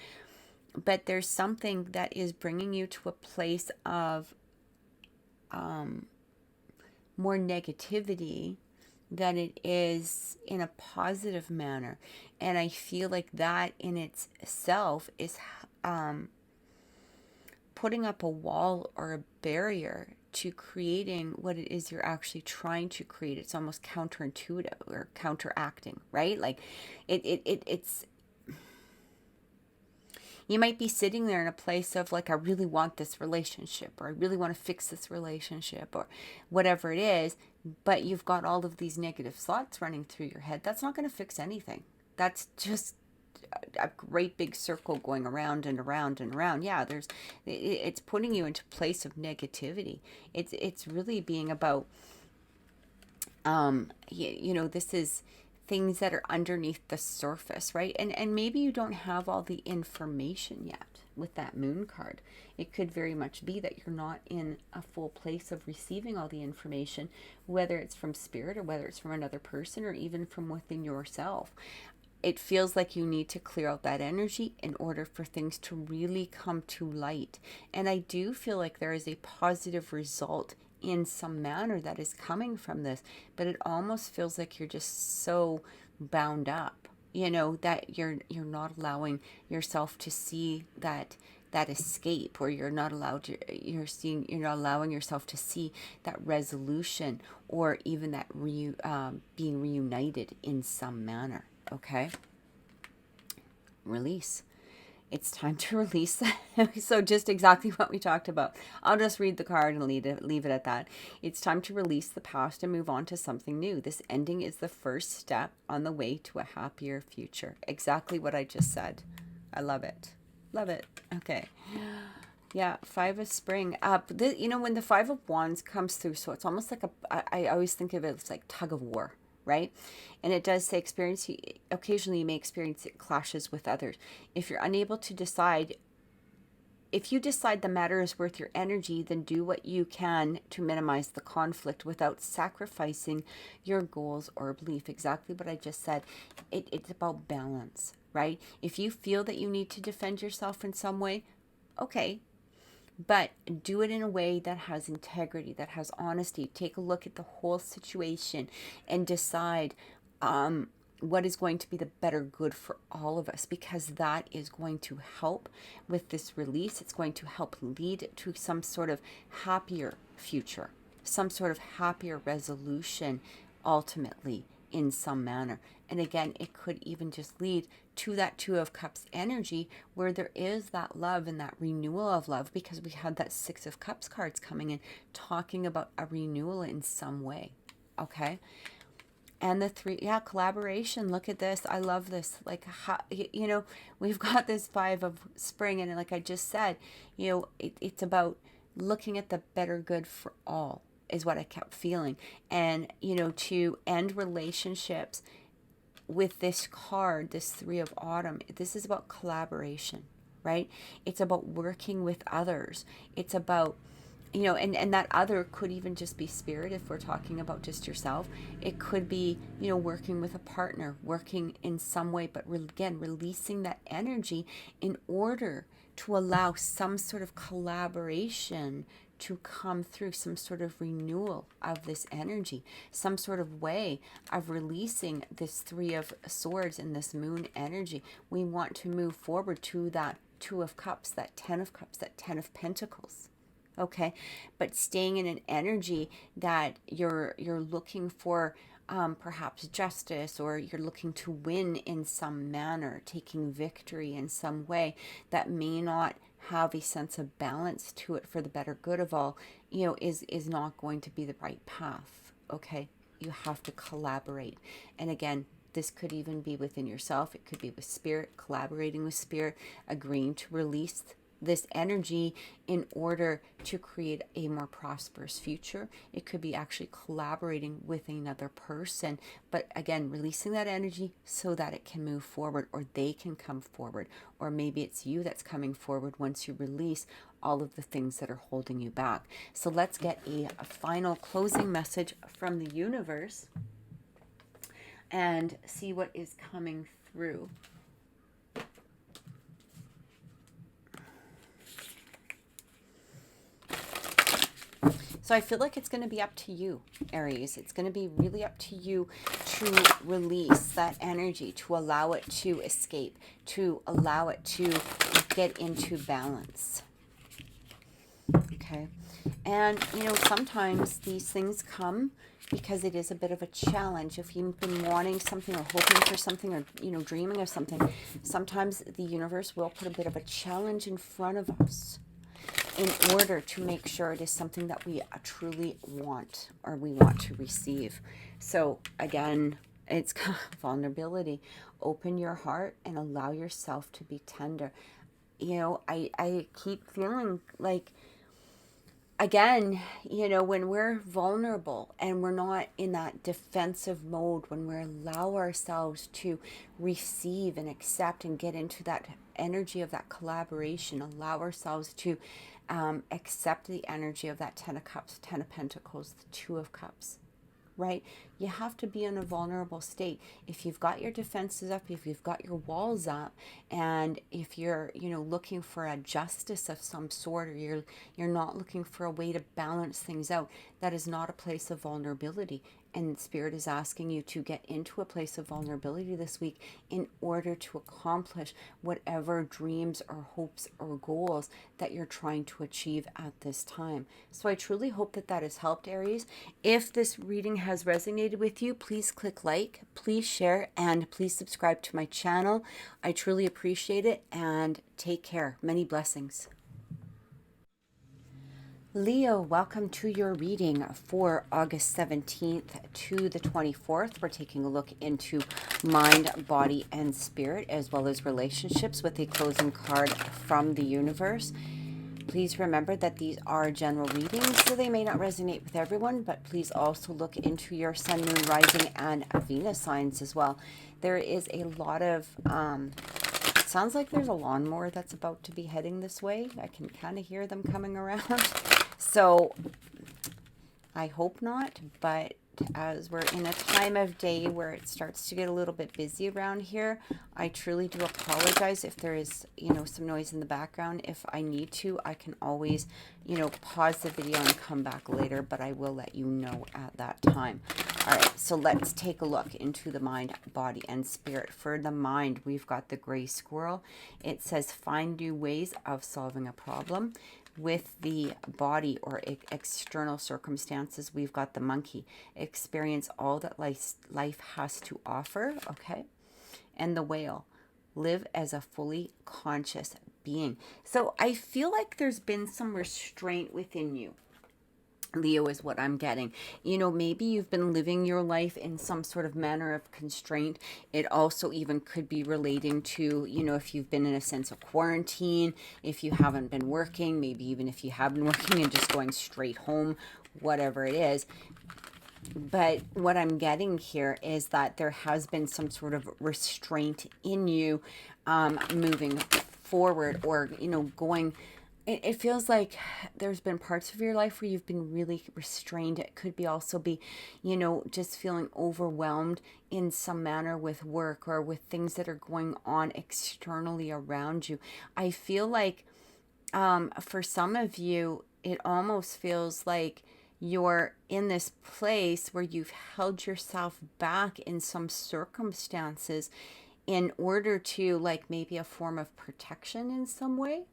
but there's something that is bringing you to a place of more negativity than it is in a positive manner. And I feel like that in itself is putting up a wall or a barrier to creating what it is you're actually trying to create. It's almost counterintuitive or counteracting, right? Like it's you might be sitting there in a place of like, I really want this relationship, or I really want to fix this relationship, or whatever it is, but you've got all of these negative thoughts running through your head. That's not going to fix anything. That's just a great big circle going around and around and around. Yeah, it's putting you into a place of negativity. It's really being about, this is things that are underneath the surface, right? And maybe you don't have all the information yet with that Moon card. It could very much be that you're not in a full place of receiving all the information, whether it's from spirit or whether it's from another person or even from within yourself. it feels like you need to clear out that energy in order for things to really come to light. And I do feel like there is a positive result in some manner that is coming from this, but it almost feels like you're just so bound up, that you're not allowing yourself to see that escape, or you're not not allowing yourself to see that resolution, or even that being reunited in some manner. Okay, release. It's time to release. So just exactly what we talked about. I'll just read the card and leave it at that. It's time to release the past and move on to something new. This ending is the first step on the way to a happier future. Exactly what I just said. I love it. Love it. Okay. Yeah, Five of Spring. When the Five of Wands comes through, so it's almost like I always think of it as like tug of war, right? And it does say occasionally you may experience clashes with others. If you're unable to decide, if you decide the matter is worth your energy, then do what you can to minimize the conflict without sacrificing your goals or belief. Exactly what I just said. It's about balance, right? If you feel that you need to defend yourself in some way, okay, but do it in a way that has integrity, that has honesty. Take a look at the whole situation and decide what is going to be the better good for all of us, because that is going to help with this release. It's going to help lead to some sort of happier future, some sort of happier resolution ultimately in some manner. And again, it could even just lead to that Two of Cups energy, where there is that love and that renewal of love, because we had that Six of Cups cards coming in talking about a renewal in some way. Okay. And the three, collaboration. Look at this. I love this. Like, we've got this Five of Spring, and like I just said, it's about looking at the better good for all, is what I kept feeling. And, to end relationships with this card, this Three of Autumn, this is about collaboration, right? It's about working with others. It's about, and that other could even just be spirit if we're talking about just yourself. It could be, working with a partner, working in some way, but again, releasing that energy in order to allow some sort of collaboration to come through, some sort of renewal of this energy, some sort of way of releasing this Three of Swords and this Moon energy. We want to move forward to that Two of Cups, that Ten of Cups, that Ten of Pentacles. Okay, but staying in an energy that you're looking for perhaps justice, or you're looking to win in some manner, taking victory in some way that may not have a sense of balance to it for the better good of all, is not going to be the right path. Okay, you have to collaborate. And again, this could even be within yourself. It could be with spirit, collaborating with spirit, agreeing to release this energy in order to create a more prosperous future. It could be actually collaborating with another person, but again, releasing that energy so that it can move forward, or they can come forward, or maybe it's you that's coming forward once you release all of the things that are holding you back. So let's get a final closing message from the universe and see what is coming through. So I feel like it's going to be up to you, Aries. It's going to be really up to you to release that energy, to allow it to escape, to allow it to get into balance. Okay. And, sometimes these things come because it is a bit of a challenge. If you've been wanting something or hoping for something, or, dreaming of something, sometimes the universe will put a bit of a challenge in front of us in order to make sure it is something that we truly want, or we want to receive. So again, it's vulnerability. Open your heart and allow yourself to be tender. I keep feeling like, again, when we're vulnerable and we're not in that defensive mode, when we allow ourselves to receive and accept and get into that energy of that collaboration, allow ourselves to accept the energy of that Ten of Cups, Ten of Pentacles, the Two of Cups, right? You have to be in a vulnerable state. If you've got your defenses up, if you've got your walls up, and if you're, looking for a justice of some sort, or you're not looking for a way to balance things out, that is not a place of vulnerability. And Spirit is asking you to get into a place of vulnerability this week in order to accomplish whatever dreams or hopes or goals that you're trying to achieve at this time. So I truly hope that that has helped, Aries. If this reading has resonated with you, please click like, please share, and please subscribe to my channel. I truly appreciate it, and take care. Many blessings. Leo, welcome to your reading for August 17th to the 24th. We're taking a look into mind, body, and spirit, as well as relationships, with a closing card from the universe. Please remember that these are general readings, so they may not resonate with everyone, but please also look into your sun, moon, rising, and Venus signs as well. There is a lot of... it sounds like there's a lawnmower that's about to be heading this way. I can kind of hear them coming around. So I hope not, but as we're in a time of day where it starts to get a little bit busy around here, I truly do apologize if there is, some noise in the background. If I need to, I can always, pause the video and come back later, but I will let you know at that time. All right, so let's take a look into the mind, body, and spirit. For the mind, we've got the gray squirrel. It says, find new ways of solving a problem. With the body or external circumstances, we've got the monkey. Experience all that life has to offer, okay? And the whale. Live as a fully conscious being. So I feel like there's been some restraint within you, Leo, is what I'm getting. Maybe you've been living your life in some sort of manner of constraint. It also even could be relating to, if you've been in a sense of quarantine, if you haven't been working, maybe even if you have been working and just going straight home, whatever it is. But what I'm getting here is that there has been some sort of restraint in you moving forward, or, going... It feels like there's been parts of your life where you've been really restrained. It could be also be, just feeling overwhelmed in some manner with work or with things that are going on externally around you. I feel like for some of you, it almost feels like you're in this place where you've held yourself back in some circumstances in order to, like, maybe a form of protection in some way.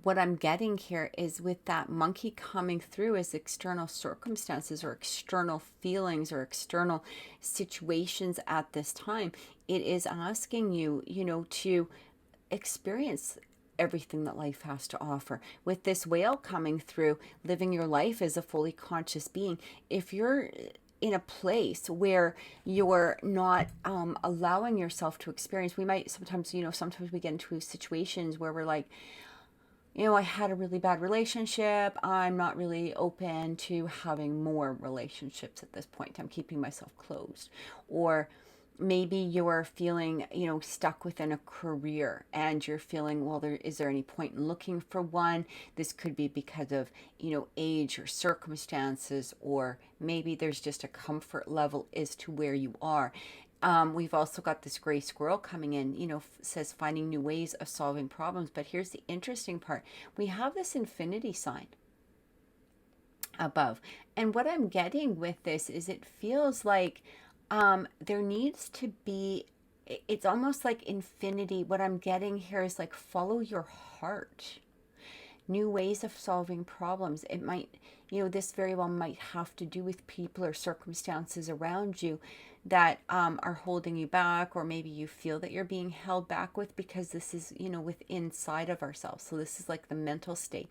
What I'm getting here is, with that monkey coming through as external circumstances or external feelings or external situations at this time, it is asking you, to experience everything that life has to offer. With this whale coming through, living your life as a fully conscious being, if you're in a place where you're not allowing yourself to experience, we might sometimes, sometimes we get into situations where we're like, I had a really bad relationship. I'm not really open to having more relationships at this point. I'm keeping myself closed. Or maybe you're feeling, stuck within a career and you're feeling, well, is there any point in looking for one? This could be because of, age or circumstances, or maybe there's just a comfort level as to where you are. We've also got this gray squirrel coming in, says finding new ways of solving problems. But here's the interesting part. We have this infinity sign above. And what I'm getting with this is, it feels like there needs to be, it's almost like infinity. What I'm getting here is like, follow your heart. New ways of solving problems. It might, this very well might have to do with people or circumstances around you that are holding you back, or maybe you feel that you're being held back with, because this is, with inside of ourselves. So this is like the mental state.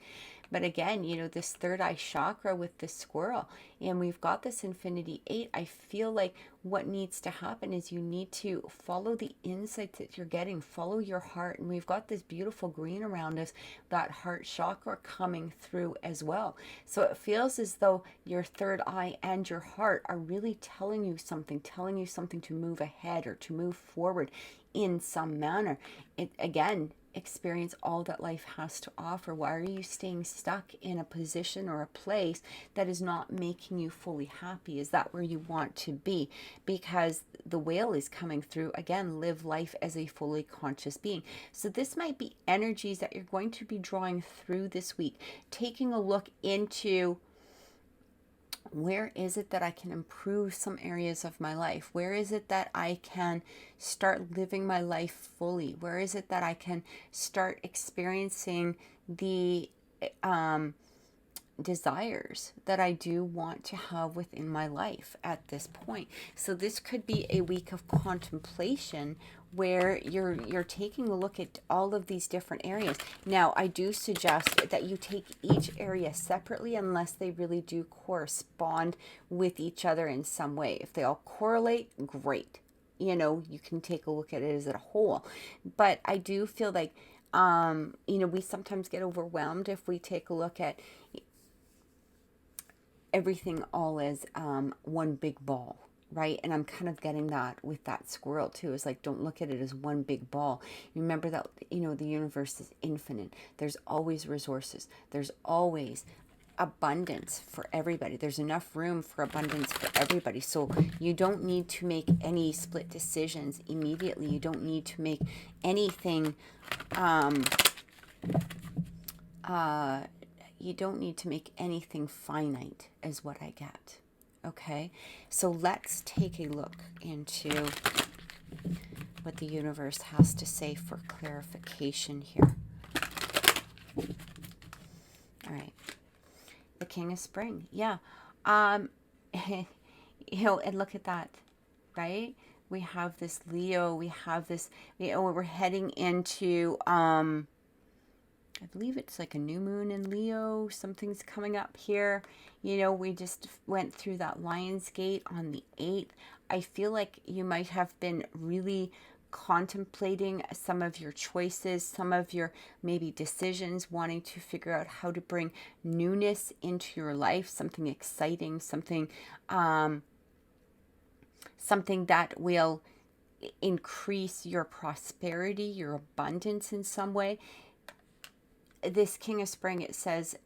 But again, this third eye chakra with this squirrel, and we've got this infinity 8. I feel like what needs to happen is you need to follow the insights that you're getting, follow your heart. And we've got this beautiful green around us, that heart chakra coming through as well. So it feels as though your third eye and your heart are really telling you something to move ahead or to move forward, in some manner. It again, experience all that life has to offer. Why are you staying stuck in a position or a place that is not making you fully happy? Is that where you want to be? Because the whale is coming through again. Live life as a fully conscious being. So this might be energies that you're going to be drawing through this week, taking a look into where is it that I can improve some areas of my life? Where is it that I can start living my life fully? Where is it that I can start experiencing the desires that I do want to have within my life at this point? So this could be a week of contemplation where you're taking a look at all of these different areas. Now, I do suggest that you take each area separately unless they really do correspond with each other in some way. If they all correlate, great. You know, you can take a look at it as a whole. But I do feel like, we sometimes get overwhelmed if we take a look at everything all as one big ball, right? And I'm kind of getting that with that squirrel too. It's like, don't look at it as one big ball. Remember that, the universe is infinite. There's always resources. There's always abundance for everybody. There's enough room for abundance for everybody. So you don't need to make any split decisions immediately. You don't need to make anything, you don't need to make anything finite, is what I get. Okay, so let's take a look into what the universe has to say for clarification here. All right, the King of Spring. Yeah, and look at that, right? We have this Leo. We have this. We're heading into I believe it's like a new moon in Leo. Something's coming up here. We just went through that Lion's Gate on the 8th. I feel like you might have been really contemplating some of your choices, some of your maybe decisions, wanting to figure out how to bring newness into your life, something exciting, something that will increase your prosperity, your abundance in some way. This King of Spring, it says,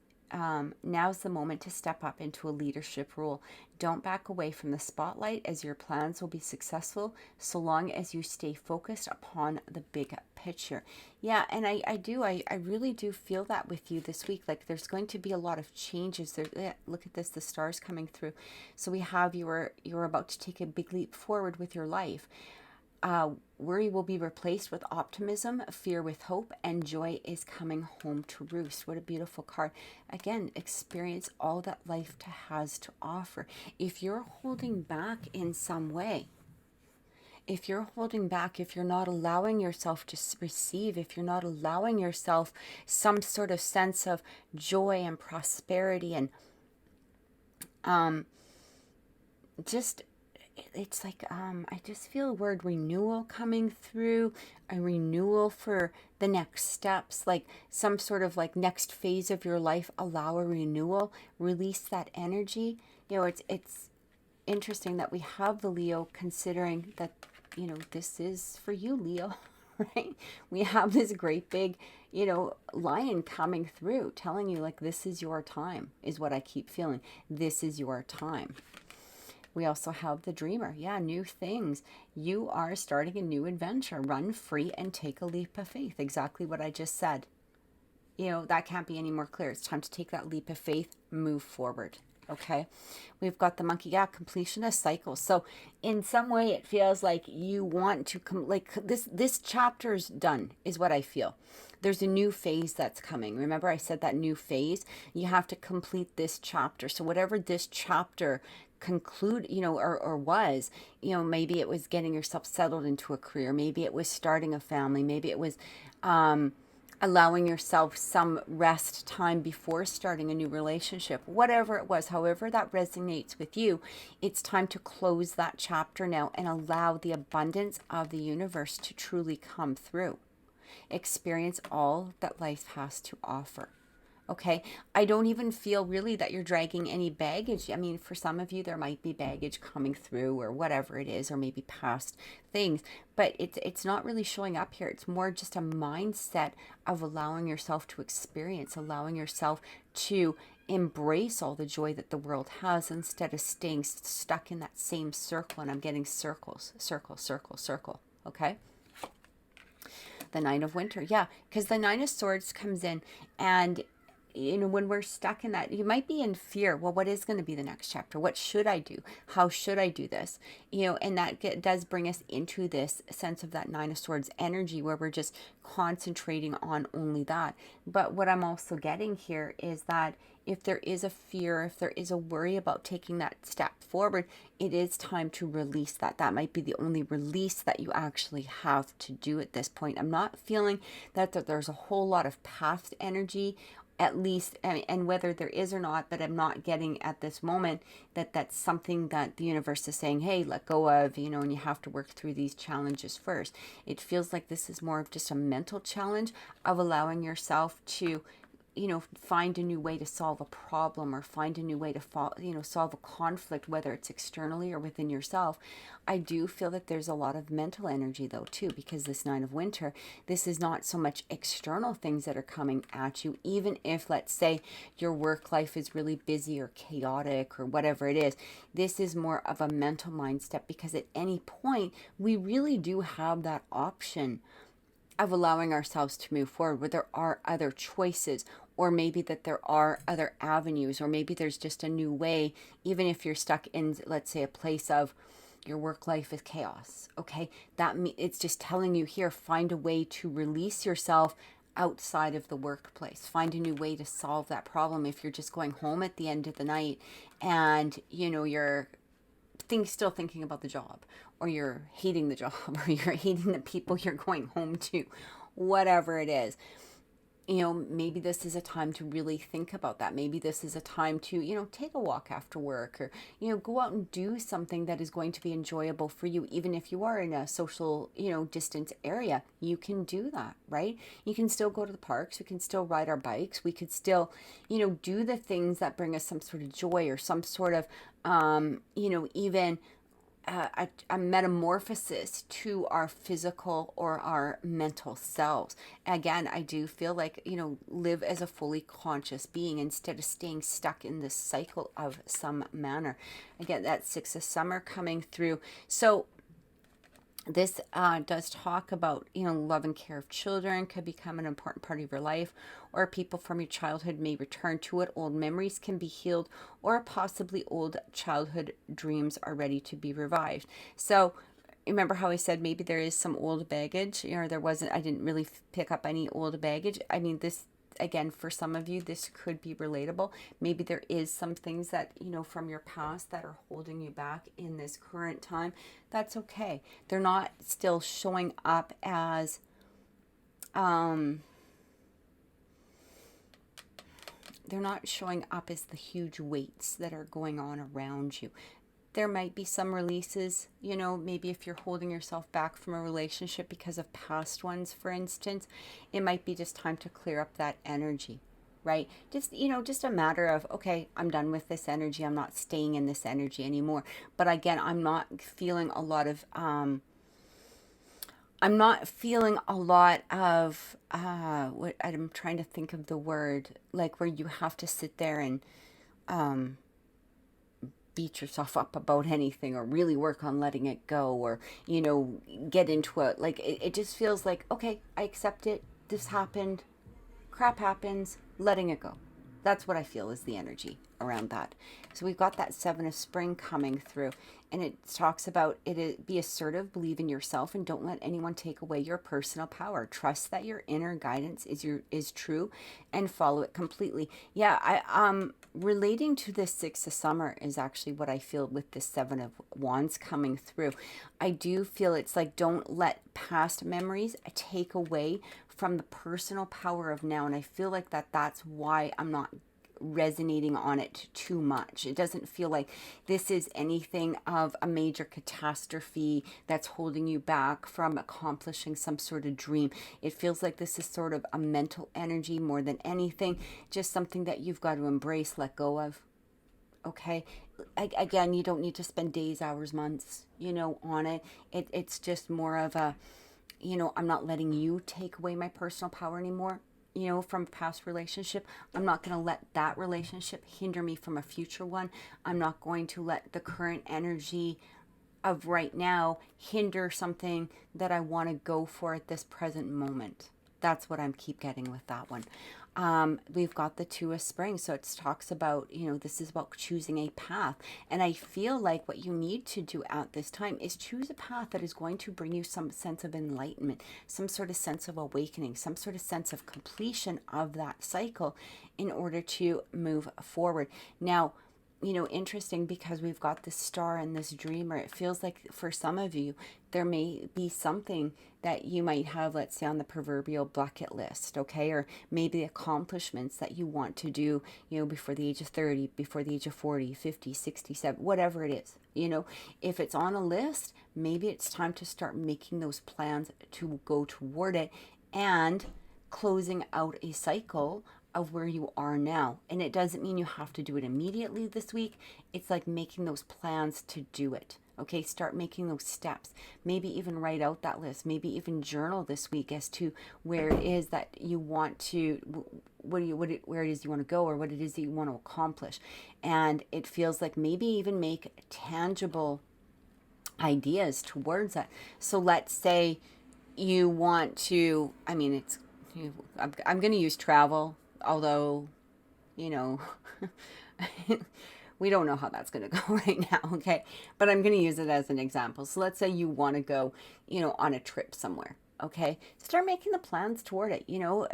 now's the moment to step up into a leadership role. Don't back away from the spotlight, as your plans will be successful so long as you stay focused upon the big picture. Yeah, and I really do feel that with you this week. Like there's going to be a lot of changes. Look at this, the stars coming through. So we have you're about to take a big leap forward with your life. Worry will be replaced with optimism, fear with hope, and joy is coming home to roost. What a beautiful card. Again, experience all that life has to offer. If you're holding back in some way, if you're holding back, if you're not allowing yourself to receive, if you're not allowing yourself some sort of sense of joy and prosperity and it's like I just feel the word renewal coming through, a renewal for the next steps, like some sort of like next phase of your life. Allow a renewal, release that energy. It's interesting that we have the Leo, considering that this is for you, Leo. Right? We have this great big lion coming through, telling you like this is your time, is what I keep feeling. This is your time. We also have the dreamer. Yeah, new things. You are starting a new adventure. Run free and take a leap of faith. Exactly what I just said. That can't be any more clear. It's time to take that leap of faith, move forward. Okay, we've got the monkey. Yeah, completion of cycle. So in some way it feels like you want to this chapter's done, is what I feel. There's a new phase that's coming. Remember I said that new phase, you have to complete this chapter. So whatever this chapter conclude, or was, maybe it was getting yourself settled into a career, maybe it was starting a family, maybe it was allowing yourself some rest time before starting a new relationship, whatever it was, however that resonates with you, it's time to close that chapter now and allow the abundance of the universe to truly come through. Experience all that life has to offer. Okay. I don't even feel really that you're dragging any baggage. I mean, for some of you, there might be baggage coming through or whatever it is, or maybe past things, but it's not really showing up here. It's more just a mindset of allowing yourself to experience, allowing yourself to embrace all the joy that the world has instead of staying stuck in that same circle. And I'm getting circles, circle, circle, circle. Okay. The Nine of Winter. Yeah, because the Nine of Swords comes in, and when we're stuck in that, you might be in fear. Well, what is going to be the next chapter? What should I do? How should I do this? And that does bring us into this sense of that Nine of Swords energy where we're just concentrating on only that. But what I'm also getting here is that if there is a fear, if there is a worry about taking that step forward, it is time to release that. That might be the only release that you actually have to do at this point. I'm not feeling that there's a whole lot of past energy, at least, and whether there is or not, but I'm not getting at this moment that that's something that the universe is saying, hey, let go of, and you have to work through these challenges first. It feels like this is more of just a mental challenge of allowing yourself to find a new way to solve a problem, or find a new way to solve a conflict, whether it's externally or within yourself. I do feel that there's a lot of mental energy though too, because this Nine of Winter, this is not so much external things that are coming at you. Even if, let's say, your work life is really busy or chaotic or whatever it is, this is more of a mental mindset, because at any point we really do have that option of allowing ourselves to move forward, where there are other choices, or maybe that there are other avenues, or maybe there's just a new way, even if you're stuck in, let's say, a place of your work life is chaos. Okay, it's just telling you here, find a way to release yourself outside of the workplace. Find a new way to solve that problem. If you're just going home at the end of the night and you're still thinking about the job, or you're hating the job, or you're hating the people you're going home to, whatever it is, maybe this is a time to really think about that. Maybe this is a time to, take a walk after work, or, go out and do something that is going to be enjoyable for you. Even if you are in a social, distance area, you can do that, right? You can still go to the parks. We can still ride our bikes. We could still, do the things that bring us some sort of joy, or some sort of, even a metamorphosis to our physical or our mental selves. Again, I do feel like, live as a fully conscious being instead of staying stuck in this cycle of some manner. Again, that Six of Summer coming through. So this does talk about, love and care of children could become an important part of your life, or people from your childhood may return to it. Old memories can be healed, or possibly old childhood dreams are ready to be revived. So remember how I said maybe there is some old baggage, I didn't really pick up any old baggage. I mean, this, again, for some of you, this could be relatable. Maybe there is some things that, from your past that are holding you back in this current time. That's okay. They're not still showing up as, they're not showing up as the huge weights that are going on around you. There might be some releases, maybe if you're holding yourself back from a relationship because of past ones, for instance, it might be just time to clear up that energy, right? Just a matter of, okay, I'm done with this energy. I'm not staying in this energy anymore. But again, I'm not feeling a lot of, what I'm trying to think of the word, like where you have to sit there and, beat yourself up about anything, or really work on letting it go, or get into it. Like it just feels like, okay, I accept it, this happened, crap happens, letting it go. That's what I feel is the energy around that. So we've got that Seven of Spring coming through, and it talks about be assertive, believe in yourself, and don't let anyone take away your personal power. Trust that your inner guidance is true, and follow it completely. Yeah, I relating to this Six of Summer is actually what I feel with this Seven of Wands coming through. I do feel it's like, don't let past memories take away from the personal power of now. And I feel like that's why I'm not resonating on it too much. It doesn't feel like this is anything of a major catastrophe that's holding you back from accomplishing some sort of dream. It feels like this is sort of a mental energy more than anything, just something that you've got to embrace, let go of. Okay, again, you don't need to spend days, hours, months, on it. It's just more of a, I'm not letting you take away my personal power anymore, from a past relationship. I'm not going to let that relationship hinder me from a future one. I'm not going to let the current energy of right now hinder something that I want to go for at this present moment. That's what I'm keep getting with that one. We've got the Two of Spring. So it talks about, this is about choosing a path. And I feel like what you need to do at this time is choose a path that is going to bring you some sense of enlightenment, some sort of sense of awakening, some sort of sense of completion of that cycle in order to move forward. Now, interesting, because we've got this star and this dreamer. It feels like for some of you, there may be something that you might have, let's say, on the proverbial bucket list, okay? Or maybe accomplishments that you want to do, before the age of 30, before the age of 40, 50, 67, whatever it is. If it's on a list, maybe it's time to start making those plans to go toward it and closing out a cycle of where you are now. And it doesn't mean you have to do it immediately this week. It's like making those plans to do it. Okay, start making those steps. Maybe even write out that list. Maybe even journal this week as to where it is that you want to, where it is you want to go, or what it is that you want to accomplish. And it feels like maybe even make tangible ideas towards that. So let's say you want to, I'm going to use travel. Although, we don't know how that's going to go right now, okay? But I'm going to use it as an example. So let's say you want to go, on a trip somewhere, okay? Start making the plans toward it,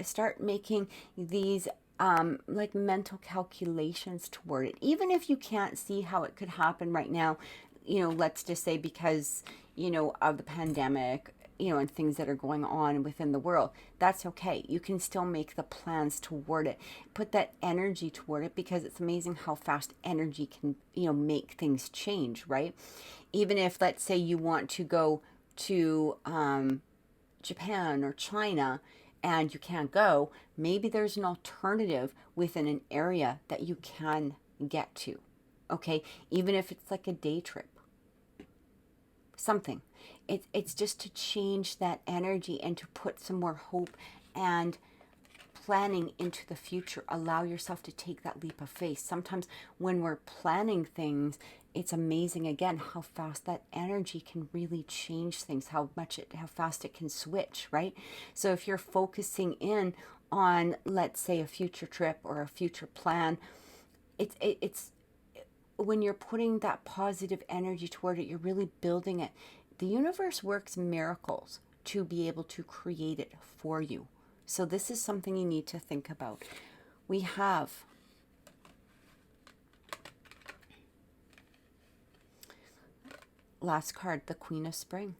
start making these like mental calculations toward it. Even if you can't see how it could happen right now, let's just say because, of the pandemic, and things that are going on within the world, that's okay. You can still make the plans toward it. Put that energy toward it, because it's amazing how fast energy can, make things change, right? Even if, let's say, you want to go to Japan or China and you can't go, maybe there's an alternative within an area that you can get to, okay? Even if it's like a day trip. Something. It's just to change that energy and to put some more hope and planning into the future. Allow yourself to take that leap of faith. Sometimes when we're planning things, it's amazing again how fast that energy can really change things, how fast it can switch, right? So if you're focusing in on, let's say, a future trip or a future plan, it's when you're putting that positive energy toward it, you're really building it. The universe works miracles to be able to create it for you. So this is something you need to think about. We have last card, the Queen of Spring.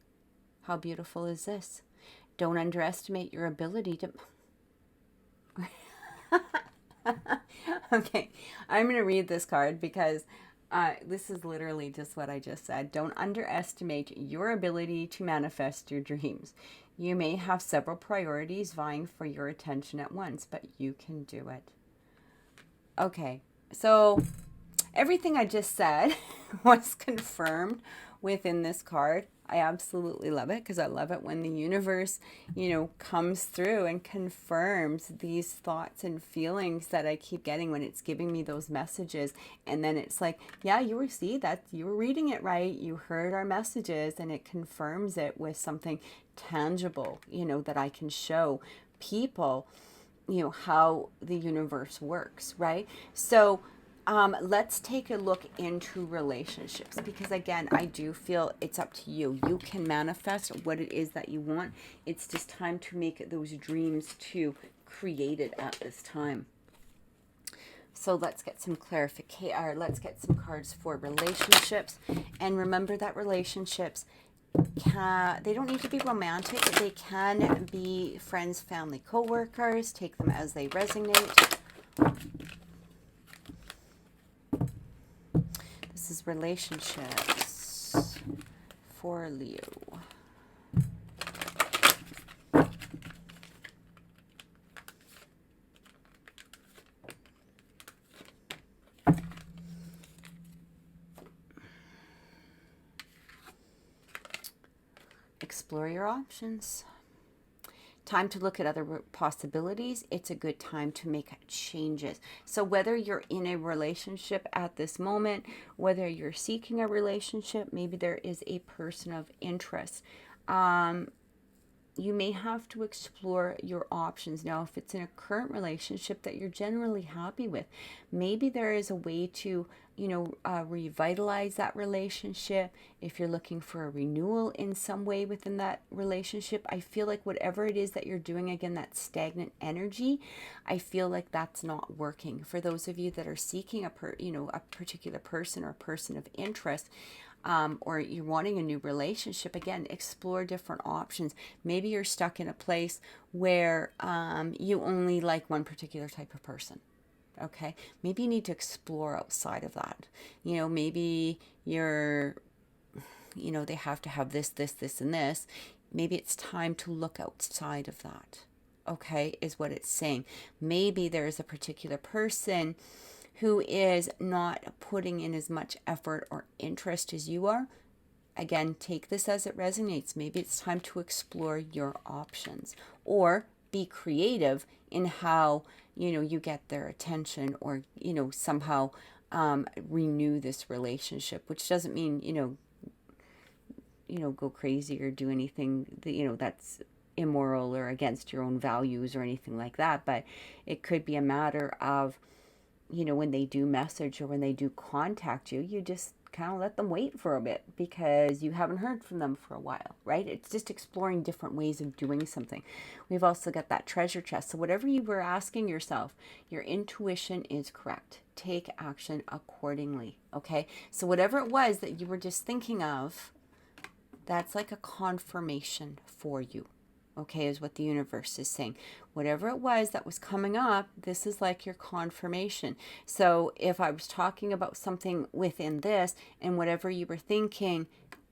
How beautiful is this? Don't underestimate your ability to... Okay, I'm going to read this card because this is literally just what I just said. Don't underestimate your ability to manifest your dreams. You may have several priorities vying for your attention at once, but you can do it. Okay, so everything I just said was confirmed within this card. I absolutely love it, because I love it when the universe, comes through and confirms these thoughts and feelings that I keep getting when it's giving me those messages. And then it's like, yeah, you were reading it right. You heard our messages, and it confirms it with something tangible, that I can show people, how the universe works, right? So let's take a look into relationships, because again, I do feel it's up to you. You can manifest what it is that you want. It's just time to make those dreams to create it at this time. So let's get some clarification, or let's get some cards for relationships. And remember that relationships they don't need to be romantic. They can be friends, family, co-workers. Take them as they resonate. This is relationships for Leo. Explore your options. Time to look at other possibilities. It's a good time to make changes. So whether you're in a relationship at this moment, whether you're seeking a relationship, maybe there is a person of interest. You may have to explore your options. Now, if it's in a current relationship that you're generally happy with, maybe there is a way to, revitalize that relationship. If you're looking for a renewal in some way within that relationship, I feel like whatever it is that you're doing, again, that stagnant energy, I feel like that's not working. For those of you that are seeking a particular person or a person of interest, or you're wanting a new relationship, again, explore different options. Maybe you're stuck in a place where you only like one particular type of person. Okay, maybe you need to explore outside of that. Maybe you're, they have to have this, and this. Maybe it's time to look outside of that. Okay, is what it's saying. Maybe there is a particular person who is not putting in as much effort or interest as you are. Again, take this as it resonates. Maybe it's time to explore your options or be creative in how, you get their attention or, somehow renew this relationship, which doesn't mean, go crazy or do anything that, that's immoral or against your own values or anything like that. But it could be a matter of, when they do message or when they do contact you, you just kind of let them wait for a bit because you haven't heard from them for a while, right? It's just exploring different ways of doing something. We've also got that treasure chest. So whatever you were asking yourself, your intuition is correct. Take action accordingly, okay? So whatever it was that you were just thinking of, that's like a confirmation for you. Okay, is what the universe is saying. Whatever it was that was coming up, this is like your confirmation. So if I was talking about something within this and whatever you were thinking,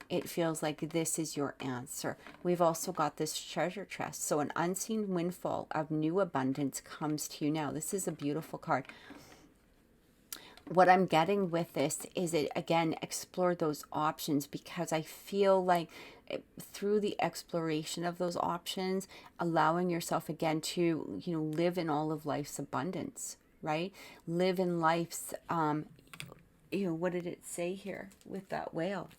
it feels like this is your answer. We've also got this treasure chest. So an unseen windfall of new abundance comes to you now. This is a beautiful card. What I'm getting with this is it, again, explore those options because I feel like through the exploration of those options, allowing yourself again to, live in all of life's abundance, right? Live in life's, what did it say here with that whale?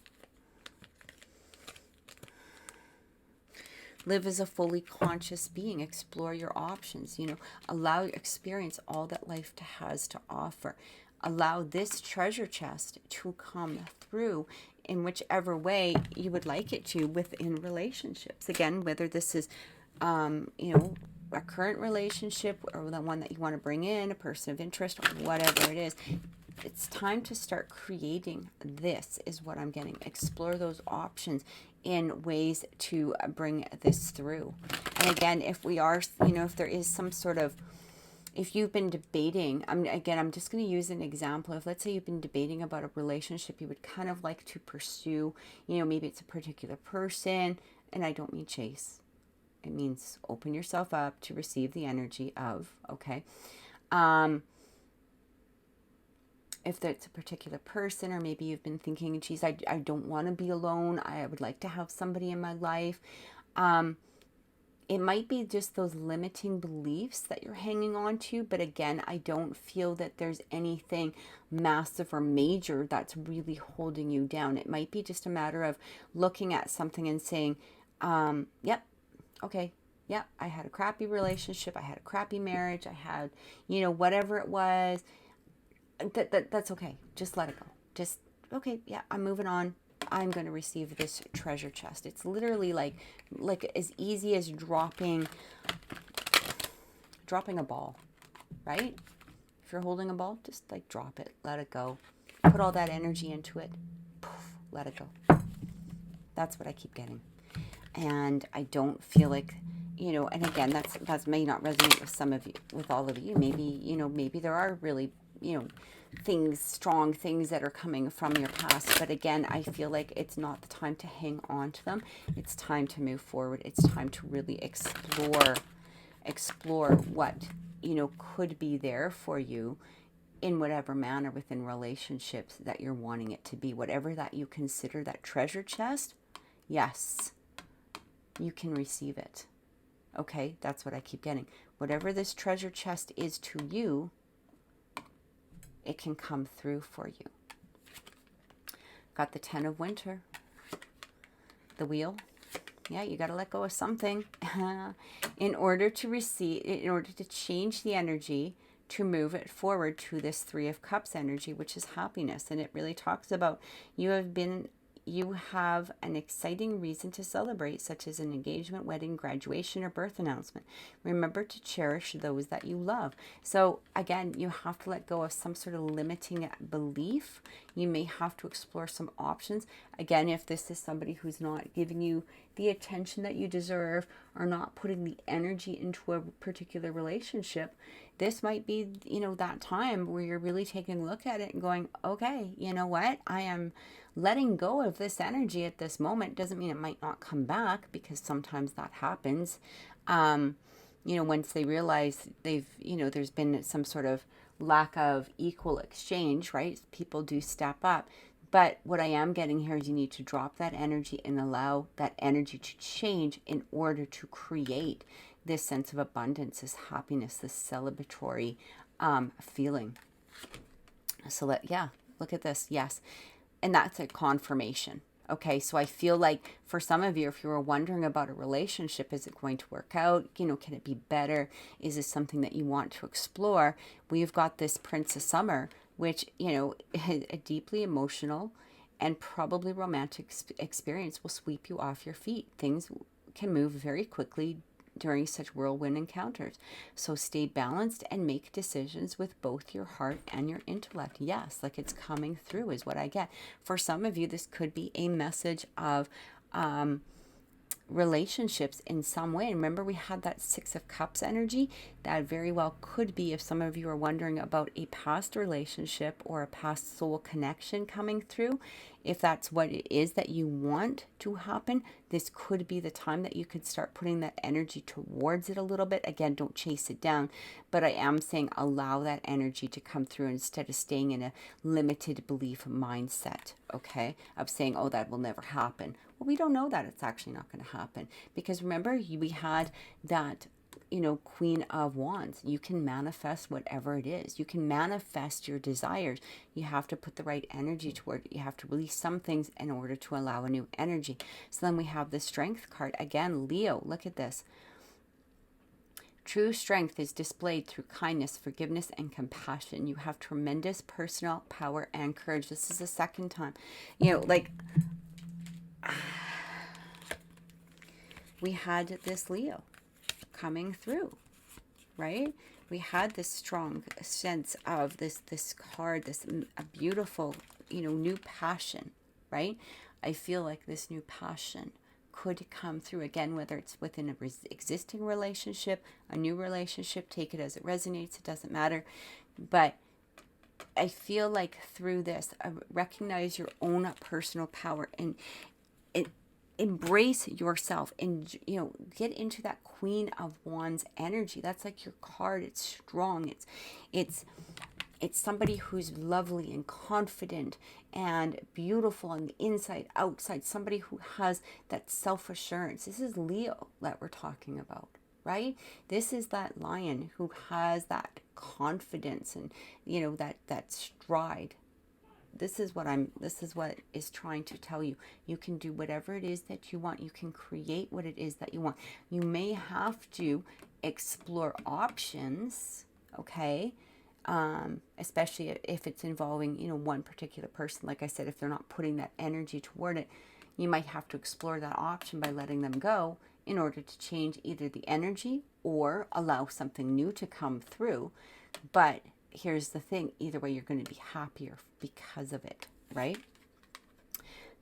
Live as a fully conscious being. Explore your options, allow your experience all that life has to offer. Allow this treasure chest to come through in whichever way you would like it to within relationships. Again, whether this is, a current relationship or the one that you want to bring in, a person of interest or whatever it is, it's time to start creating. This is what I'm getting. Explore those options in ways to bring this through. And again, if we are, if there is some sort of, if you've been debating, I'm just going to use an example. If let's say you've been debating about a relationship you would kind of like to pursue, maybe it's a particular person, and I don't mean chase. It means open yourself up to receive the energy of, okay? If it's a particular person, or maybe you've been thinking, geez, I don't want to be alone. I would like to have somebody in my life. It might be just those limiting beliefs that you're hanging on to. But again, I don't feel that there's anything massive or major that's really holding you down. It might be just a matter of looking at something and saying, yep, okay, yeah, I had a crappy relationship. I had a crappy marriage. I had, whatever it was. That's okay. Just let it go. Just, okay, yeah, I'm moving on. I'm going to receive this treasure chest. It's literally like as easy as dropping a ball, right? If you're holding a ball, just like drop it, let it go. Put all that energy into it. Poof, let it go. That's what I keep getting. And I don't feel like, and again, that may not resonate with some of you, with all of you. Maybe, maybe there are really things, strong things that are coming from your past. But again, I feel like it's not the time to hang on to them. It's time to move forward. It's time to really explore what, could be there for you in whatever manner within relationships that you're wanting it to be. Whatever that you consider that treasure chest, yes, you can receive it. Okay, that's what I keep getting. Whatever this treasure chest is to you, it can come through for you. Got the 10 of Winter, the wheel. Yeah, you got to let go of something in order to change the energy, to move it forward to this 3 of Cups energy, which is happiness. And it really talks about you have an exciting reason to celebrate, such as an engagement, wedding, graduation, or birth announcement. Remember to cherish those that you love. So again, you have to let go of some sort of limiting belief. You may have to explore some options. Again, if this is somebody who's not giving you the attention that you deserve, or not putting the energy into a particular relationship, this might be, that time where you're really taking a look at it and going, okay, you know what? I am letting go of this energy at this moment. Doesn't mean it might not come back, because sometimes that happens. Once they realize there's been some sort of lack of equal exchange, right? People do step up. But what I am getting here is you need to drop that energy and allow that energy to change in order to create this sense of abundance, this happiness, this celebratory feeling. So look at this. Yes. And that's a confirmation. Okay, so I feel like for some of you, if you were wondering about a relationship, is it going to work out? Can it be better? Is this something that you want to explore? We've got this Prince of Summer, which, a deeply emotional and probably romantic experience will sweep you off your feet. Things can move very quickly during such whirlwind encounters. So stay balanced and make decisions with both your heart and your intellect. Yes, like it's coming through is what I get. For some of you, this could be a message of relationships in some way. And remember, we had that 6 of Cups energy. That very well could be, if some of you are wondering about a past relationship or a past soul connection coming through, if that's what it is that you want to happen, this could be the time that you could start putting that energy towards it a little bit. Again, don't chase it down, but I am saying allow that energy to come through instead of staying in a limited belief mindset, okay, of saying, oh, that will never happen. Well, we don't know that it's actually not going to happen, because remember, we had that Queen of Wands. You can manifest whatever it is. You can manifest your desires. You have to put the right energy toward it. You have to release some things in order to allow a new energy. So then we have the Strength card. Again, Leo, look at this. True strength is displayed through kindness, forgiveness, and compassion. You have tremendous personal power and courage. This is the second time. We had this Leo coming through, right? We had this strong sense of this card, a beautiful, new passion, right? I feel like this new passion could come through again, whether it's within an existing relationship, a new relationship, take it as it resonates, it doesn't matter. But I feel like through this, recognize your own personal power and embrace yourself, and get into that Queen of Wands energy. That's like your card. It's strong. It's somebody who's lovely and confident and beautiful on the inside, outside. Somebody who has that self-assurance. This is Leo that we're talking about, right? This is that lion who has that confidence and that stride. This is what is trying to tell you. You can do whatever it is that you want. You can create what it is that you want. You may have to explore options, okay? Especially if it's involving, one particular person. Like I said, if they're not putting that energy toward it, you might have to explore that option by letting them go in order to change either the energy or allow something new to come through. But here's the thing, either way, you're going to be happier because of it, right?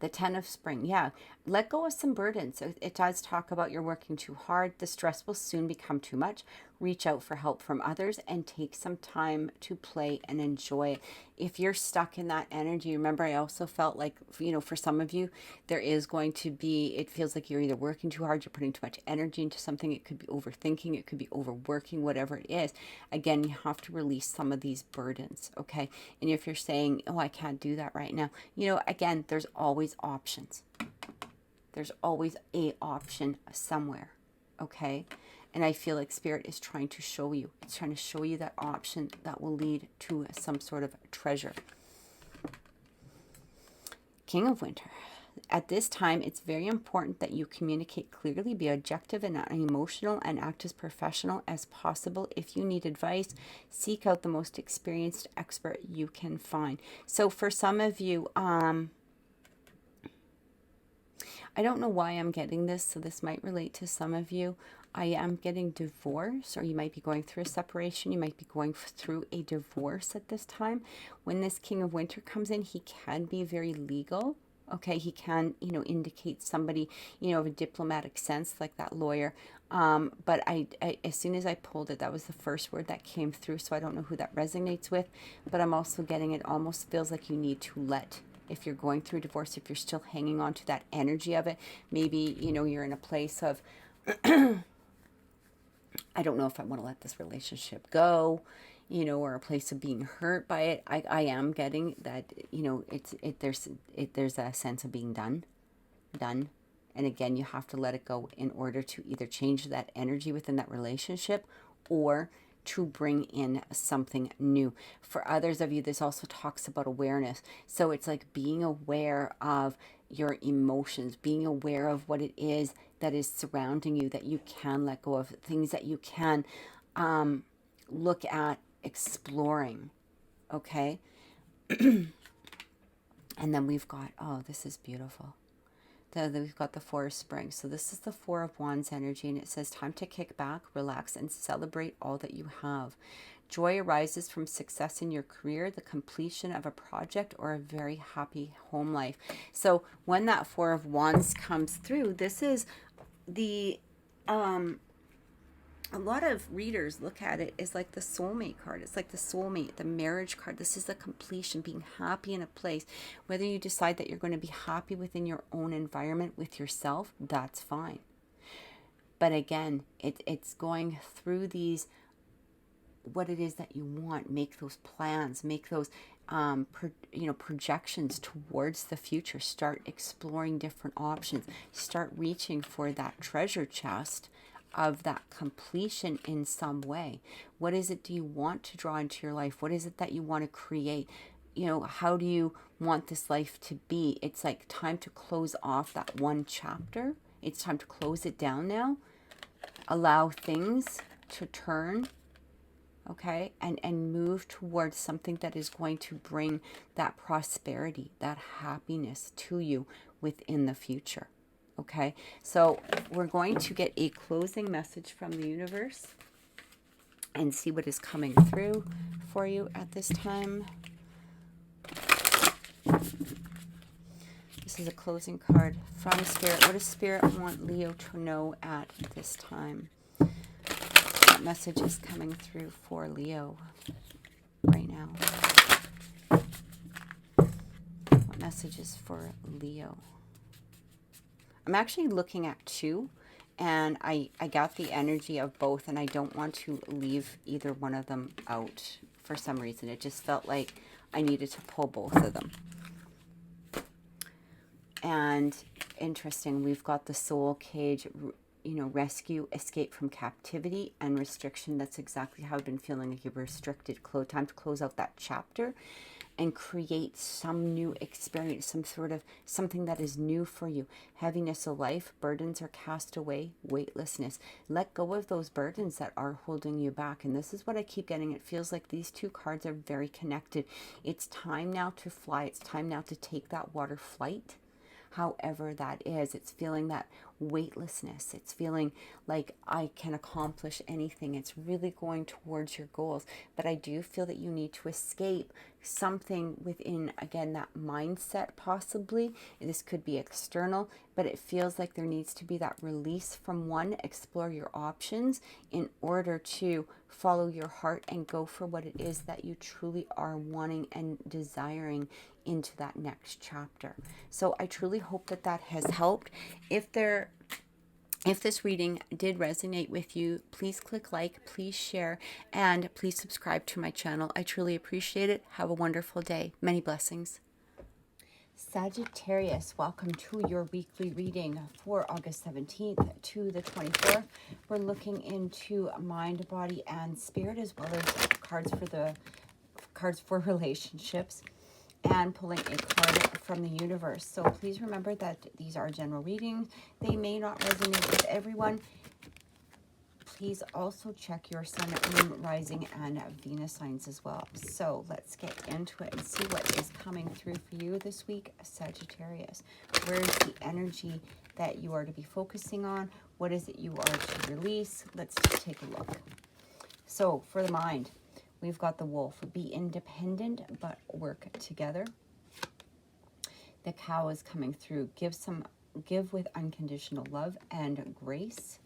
The 10 of Spring. Yeah. let go of some burdens. It does talk about you're working too hard. The stress will soon become too much. Reach out for help from others and take some time to play and enjoy it. If you're stuck in that energy, remember, I also felt like, for some of you, there is going to be, it feels like you're either working too hard, you're putting too much energy into something. It could be overthinking, it could be overworking, whatever it is. Again, you have to release some of these burdens, okay? And if you're saying, oh, I can't do that right now, again, there's always options. There's always a option somewhere, okay? And I feel like Spirit is trying to show you. It's trying to show you that option that will lead to some sort of treasure. King of Winter. At this time, it's very important that you communicate clearly, be objective and emotional, and act as professional as possible. If you need advice, seek out the most experienced expert you can find. So for some of you, I don't know why I'm getting this, so this might relate to some of you. I am getting divorce, or you might be going through a separation. You might be going through a divorce at this time. When this King of Winter comes in, he can be very legal. Okay, he can, indicate somebody, of a diplomatic sense, like that lawyer. But I, as soon as I pulled it, that was the first word that came through. So I don't know who that resonates with, but I'm also getting, it almost feels like you need to let, if you're going through divorce, if you're still hanging on to that energy of it, maybe, you're in a place of, I don't know if I want to let this relationship go, or a place of being hurt by it. I am getting that, there's a sense of being done. And again, you have to let it go in order to either change that energy within that relationship or to bring in something new. For others of you, this also talks about awareness. So it's like being aware of your emotions, being aware of what it is that is surrounding you, that you can let go of, things that you can look at exploring, okay? And then we've got, oh, this is beautiful. We've got the Four of Spring. So this is the Four of Wands energy, and it says time to kick back, relax, and celebrate all that you have. Joy arises from success in your career, the completion of a project, or a very happy home life. So when that Four of Wands comes through, this is the a lot of readers look at it as like the soulmate card. It's like the soulmate, the marriage card. This is the completion, being happy in a place. Whether you decide that you're going to be happy within your own environment with yourself, that's fine. But again, it's going through these, what it is that you want. Make those plans, make those projections towards the future. Start exploring different options. Start reaching for that treasure chest of that completion in some way. What is it do you want to draw into your life? What is it that you want to create? How do you want this life to be? It's like time to close off that one chapter. It's time to close it down now. Allow things to turn, okay? And move towards something that is going to bring that prosperity, that happiness to you within the future. Okay, so we're going to get a closing message from the universe and see what is coming through for you at this time. This is a closing card from Spirit. What does Spirit want Leo to know at this time? What message is coming through for Leo right now? What message is for Leo? I'm actually looking at two, and I got the energy of both, and I don't want to leave either one of them out for some reason. It just felt like I needed to pull both of them. And interesting, we've got the soul cage, rescue, escape from captivity and restriction. That's exactly how I've been feeling, like you're restricted. Time to close out that chapter and create some new experience, some sort of something that is new for you. Heaviness of life, burdens are cast away, weightlessness. Let go of those burdens that are holding you back. And this is what I keep getting. It feels like these two cards are very connected. It's time now to fly. It's time now to take that water flight. However that is, it's feeling that weightlessness. It's feeling like I can accomplish anything. It's really going towards your goals. But I do feel that you need to escape something within, again, that mindset possibly. This could be external, but it feels like there needs to be that release from one, explore your options in order to follow your heart and go for what it is that you truly are wanting and desiring into that next chapter. So I truly hope that that has helped. If this reading did resonate with you, please click like, please share, and please subscribe to my channel. I truly appreciate it. Have a wonderful day. Many blessings. Sagittarius, welcome to your weekly reading for August 17th to the 24th. We're looking into mind, body, and spirit, as well as cards for relationships, and pulling a card from the universe. So please remember that these are general readings. They may not resonate with everyone. Please also check your sun, moon, rising, and Venus signs as well. So let's get into it and see what is coming through for you this week, Sagittarius. Where's the energy that you are to be focusing on? What is it you are to release? Let's take a look. So for the mind, we've got the wolf. Be independent, but work together. The cow is coming through. Give with unconditional love and grace.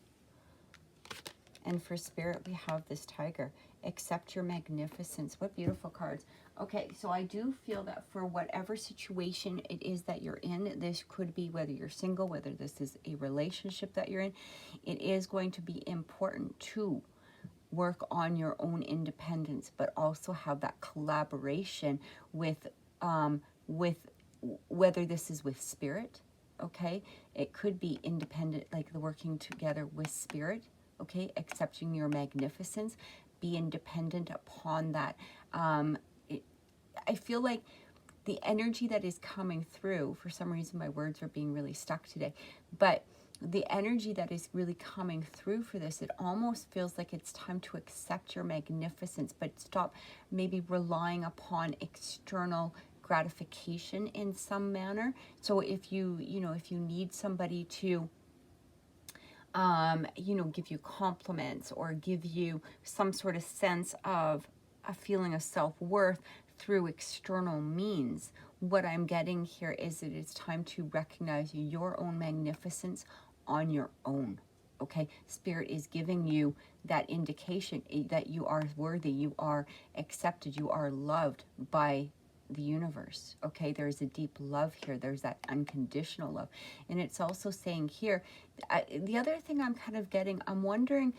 And for spirit, we have this tiger. Accept your magnificence. What beautiful cards. Okay, so I do feel that for whatever situation it is that you're in, this could be whether you're single, whether this is a relationship that you're in, it is going to be important to work on your own independence, but also have that collaboration with whether this is with spirit, okay? It could be independent, like the working together with spirit, okay? Accepting your magnificence, be independent upon that. I feel like the energy that is coming through, for some reason my words are being really stuck today, but the energy that is really coming through for this, it almost feels like it's time to accept your magnificence, but stop maybe relying upon external gratification in some manner. So if you need somebody to give you compliments or give you some sort of sense of a feeling of self-worth through external means, what I'm getting here is that it's time to recognize your own magnificence on your own. Okay, spirit is giving you that indication that you are worthy, you are accepted, you are loved by the universe. Okay, there's a deep love here. There's that unconditional love. And it's also saying here, the other thing I'm kind of getting, I'm wondering,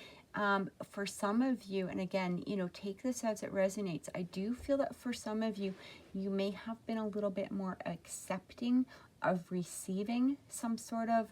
for some of you, and again, take this as it resonates. I do feel that for some of you, you may have been a little bit more accepting of receiving some sort of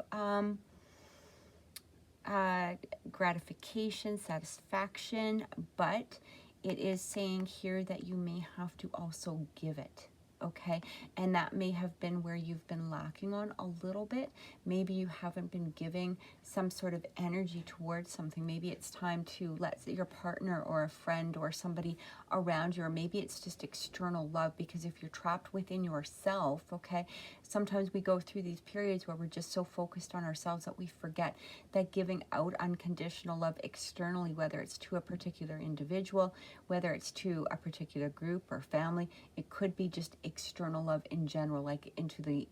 gratification, satisfaction, but it is saying here that you may have to also give it. Okay, and that may have been where you've been lacking on a little bit. Maybe you haven't been giving some sort of energy towards something. Maybe it's time to let your partner or a friend or somebody around you, or maybe it's just external love, because if you're trapped within yourself, okay, sometimes we go through these periods where we're just so focused on ourselves that we forget that giving out unconditional love externally, whether it's to a particular individual, whether it's to a particular group or family, it could be just external love in general, like into the,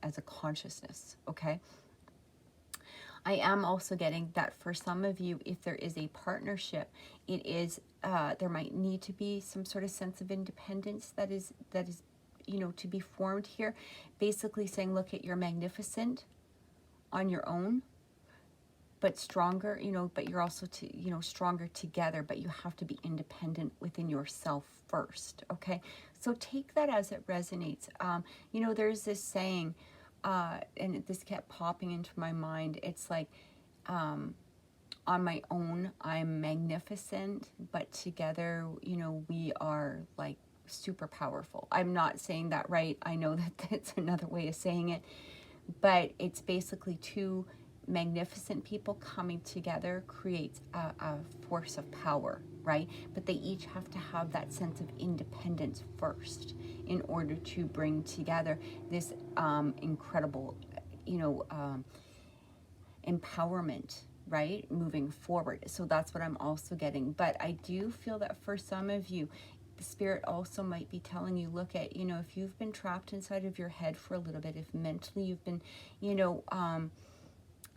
as a consciousness, okay? I am also getting that for some of you, if there is a partnership, it is, there might need to be some sort of sense of independence that is, to be formed here. Basically saying, look, you're magnificent on your own, but stronger, but you're also stronger together, but you have to be independent within yourself first, okay? So take that as it resonates. There's this saying, and this kept popping into my mind. It's like, on my own, I'm magnificent, but together, we are like super powerful. I'm not saying that right. I know that that's another way of saying it, but it's basically two magnificent people coming together creates a force of power, right? But they each have to have that sense of independence first in order to bring together this incredible, empowerment, right? Moving forward. So that's what I'm also getting. But I do feel that for some of you, the spirit also might be telling you, look at, you know, if you've been trapped inside of your head for a little bit, if mentally you've been, you know,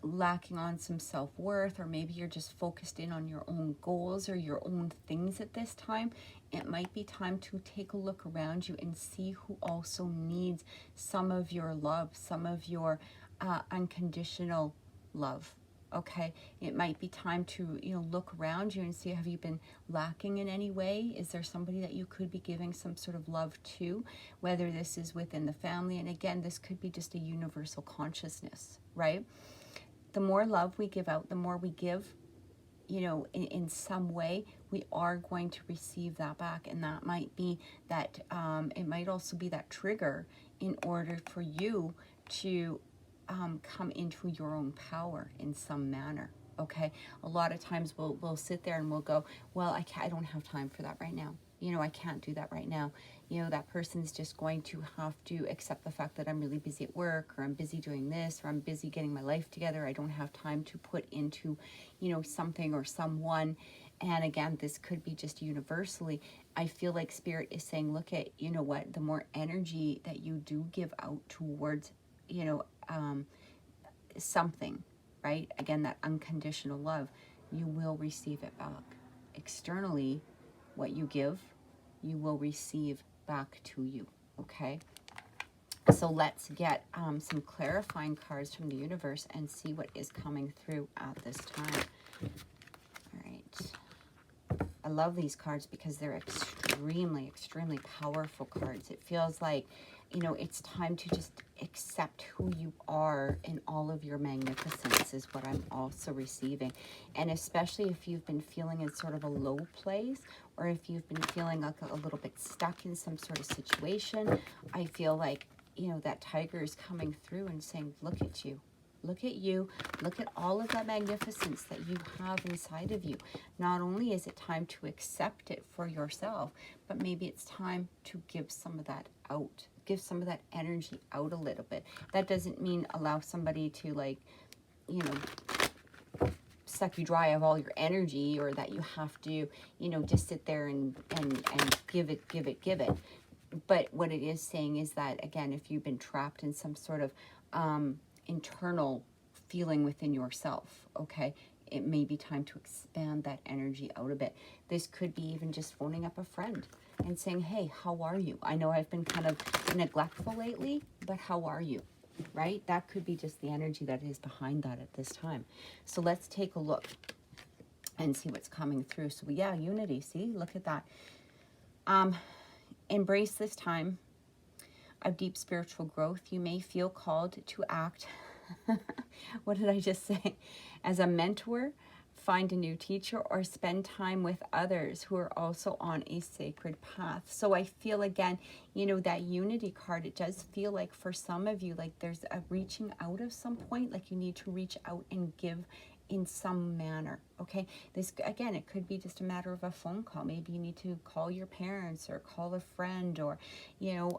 lacking on some self-worth, or maybe you're just focused in on your own goals or your own things at this time, it might be time to take a look around you and see who also needs some of your love, some of your unconditional love. Okay, it might be time to, you know, look around you and see, have you been lacking in any way? Is there somebody that you could be giving some sort of love to, whether this is within the family? And again, this could be just a universal consciousness, right? The more love we give out, the more we give, you know, in some way, we are going to receive that back. And that might be that, it might also be that trigger in order for you to come into your own power in some manner. Okay, a lot of times we'll sit there and we'll go, well, I don't have time for that right now. You know, I can't do that right now. You know, that person's just going to have to accept the fact that I'm really busy at work, or I'm busy doing this, or I'm busy getting my life together. I don't have time to put into, you know, something or someone. And again, this could be just universally. I feel like Spirit is saying, look at, you know what, the more energy that you do give out towards, you know, something, right? Again, that unconditional love, you will receive it back. Externally, what you give, you will receive back to you, okay? So let's get some clarifying cards from the universe and see what is coming through at this time. All right. I love these cards because they're extremely, extremely powerful cards. It feels like, you know, it's time to just accept who you are in all of your magnificence is what I'm also receiving. And especially if you've been feeling in sort of a low place, or if you've been feeling like a little bit stuck in some sort of situation, I feel like, you know, that tiger is coming through and saying, look at you. Look at you. Look at all of that magnificence that you have inside of you. Not only is it time to accept it for yourself, but maybe it's time to give some of that out. Give some of that energy out a little bit. That doesn't mean allow somebody to, like, you know, suck you dry of all your energy, or that you have to, you know, just sit there and give it. But what it is saying is that, again, if you've been trapped in some sort of internal feeling within yourself, okay, it may be time to expand that energy out a bit. This could be even just phoning up a friend and saying, hey, how are you? I know I've been kind of neglectful lately, but how are you? Right? That could be just the energy that is behind that at this time. So let's take a look and see what's coming through. So yeah, unity. See, look at that. Embrace this time of deep spiritual growth. You may feel called to act. What did I just say? As a mentor, find a new teacher, or spend time with others who are also on a sacred path. So I feel, again, you know, that unity card, it does feel like for some of you, like there's a reaching out of some point, like you need to reach out and give in some manner. Okay, this, again, it could be just a matter of a phone call. Maybe you need to call your parents or call a friend, or, you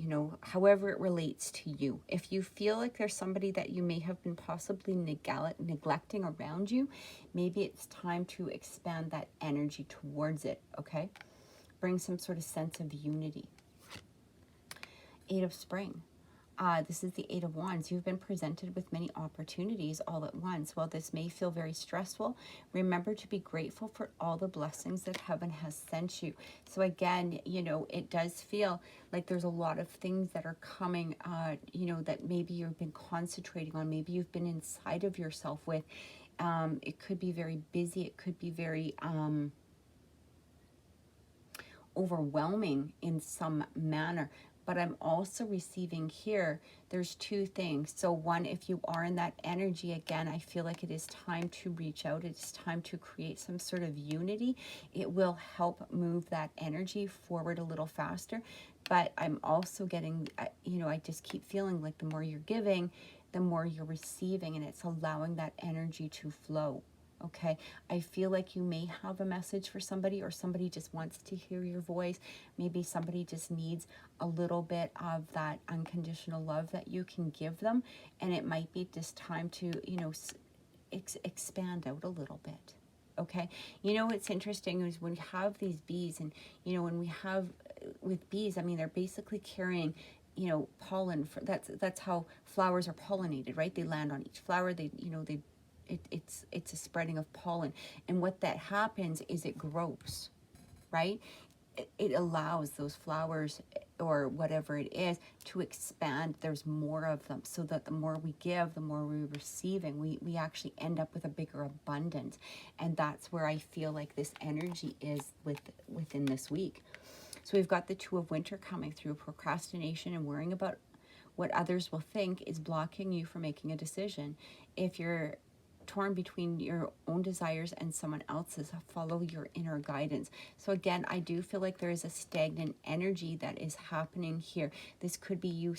know, however it relates to you. If you feel like there's somebody that you may have been possibly neglecting around you, maybe it's time to expand that energy towards it, okay? Bring some sort of sense of unity. Eight of Spring. This is the Eight of Wands. You've been presented with many opportunities all at once. While this may feel very stressful, remember to be grateful for all the blessings that heaven has sent you. So again, you know, it does feel like there's a lot of things that are coming, you know, that maybe you've been concentrating on, maybe you've been inside of yourself with. It could be very busy. It could be very overwhelming in some manner. But I'm also receiving here, there's two things. So one, if you are in that energy, again, I feel like it is time to reach out. It's time to create some sort of unity. It will help move that energy forward a little faster. But I'm also getting, you know, I just keep feeling like the more you're giving, the more you're receiving, and it's allowing that energy to flow. Okay, I feel like you may have a message for somebody, or somebody just wants to hear your voice. Maybe somebody just needs a little bit of that unconditional love that you can give them. And it might be just time to, expand out a little bit. Okay, what's interesting is when you have these bees, and when we have with bees, I mean, they're basically carrying pollen. That's how flowers are pollinated, right? They land on each flower. It's a spreading of pollen, and what that happens is it grows, right? It allows those flowers or whatever it is to expand. There's more of them, so that the more we give, the more we're receiving. We actually end up with a bigger abundance, and that's where I feel like this energy is within this week. So we've got the Two of Winter coming through. Procrastination and worrying about what others will think is blocking you from making a decision. If you're torn between your own desires and someone else's, follow your inner guidance. So again, I do feel like there is a stagnant energy that is happening here. This could be you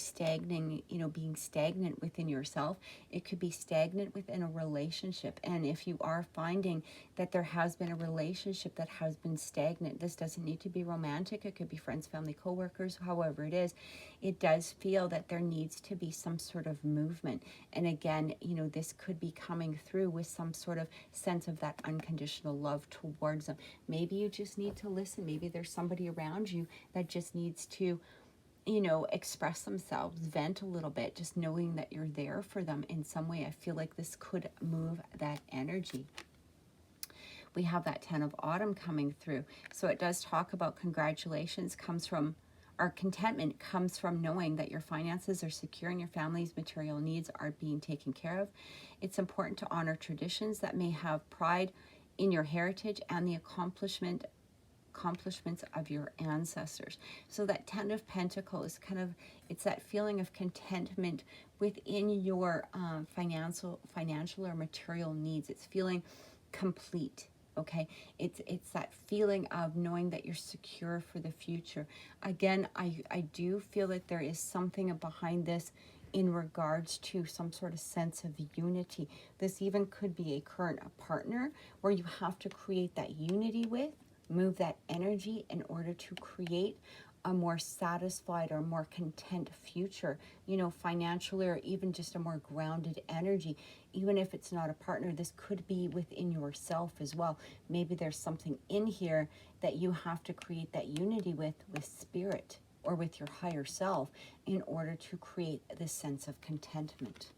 being stagnant within yourself. It could be stagnant within a relationship. And if you are finding that there has been a relationship that has been stagnant, this doesn't need to be romantic. It could be friends, family, co-workers, however it is. It does feel that there needs to be some sort of movement. And again, this could be coming through with some sort of sense of that unconditional love towards them. Maybe you just need to listen. Maybe there's somebody around you that just needs to, express themselves, vent a little bit, just knowing that you're there for them in some way. I feel like this could move that energy. We have that 10 of Autumn coming through. So it does talk about congratulations comes from, our contentment comes from knowing that your finances are secure and your family's material needs are being taken care of. It's important to honor traditions that may have pride in your heritage and the accomplishments of your ancestors. So that 10 of Pentacles it's that feeling of contentment within your financial or material needs. It's feeling complete. Okay, it's that feeling of knowing that you're secure for the future. Again, I do feel that there is something behind this in regards to some sort of sense of unity. This even could be a current partner where you have to create that unity with, move that energy in order to create a more satisfied or more content future, financially, or even just a more grounded energy. Even if it's not a partner, this could be within yourself as well. Maybe there's something in here that you have to create that unity with spirit or with your higher self in order to create this sense of contentment.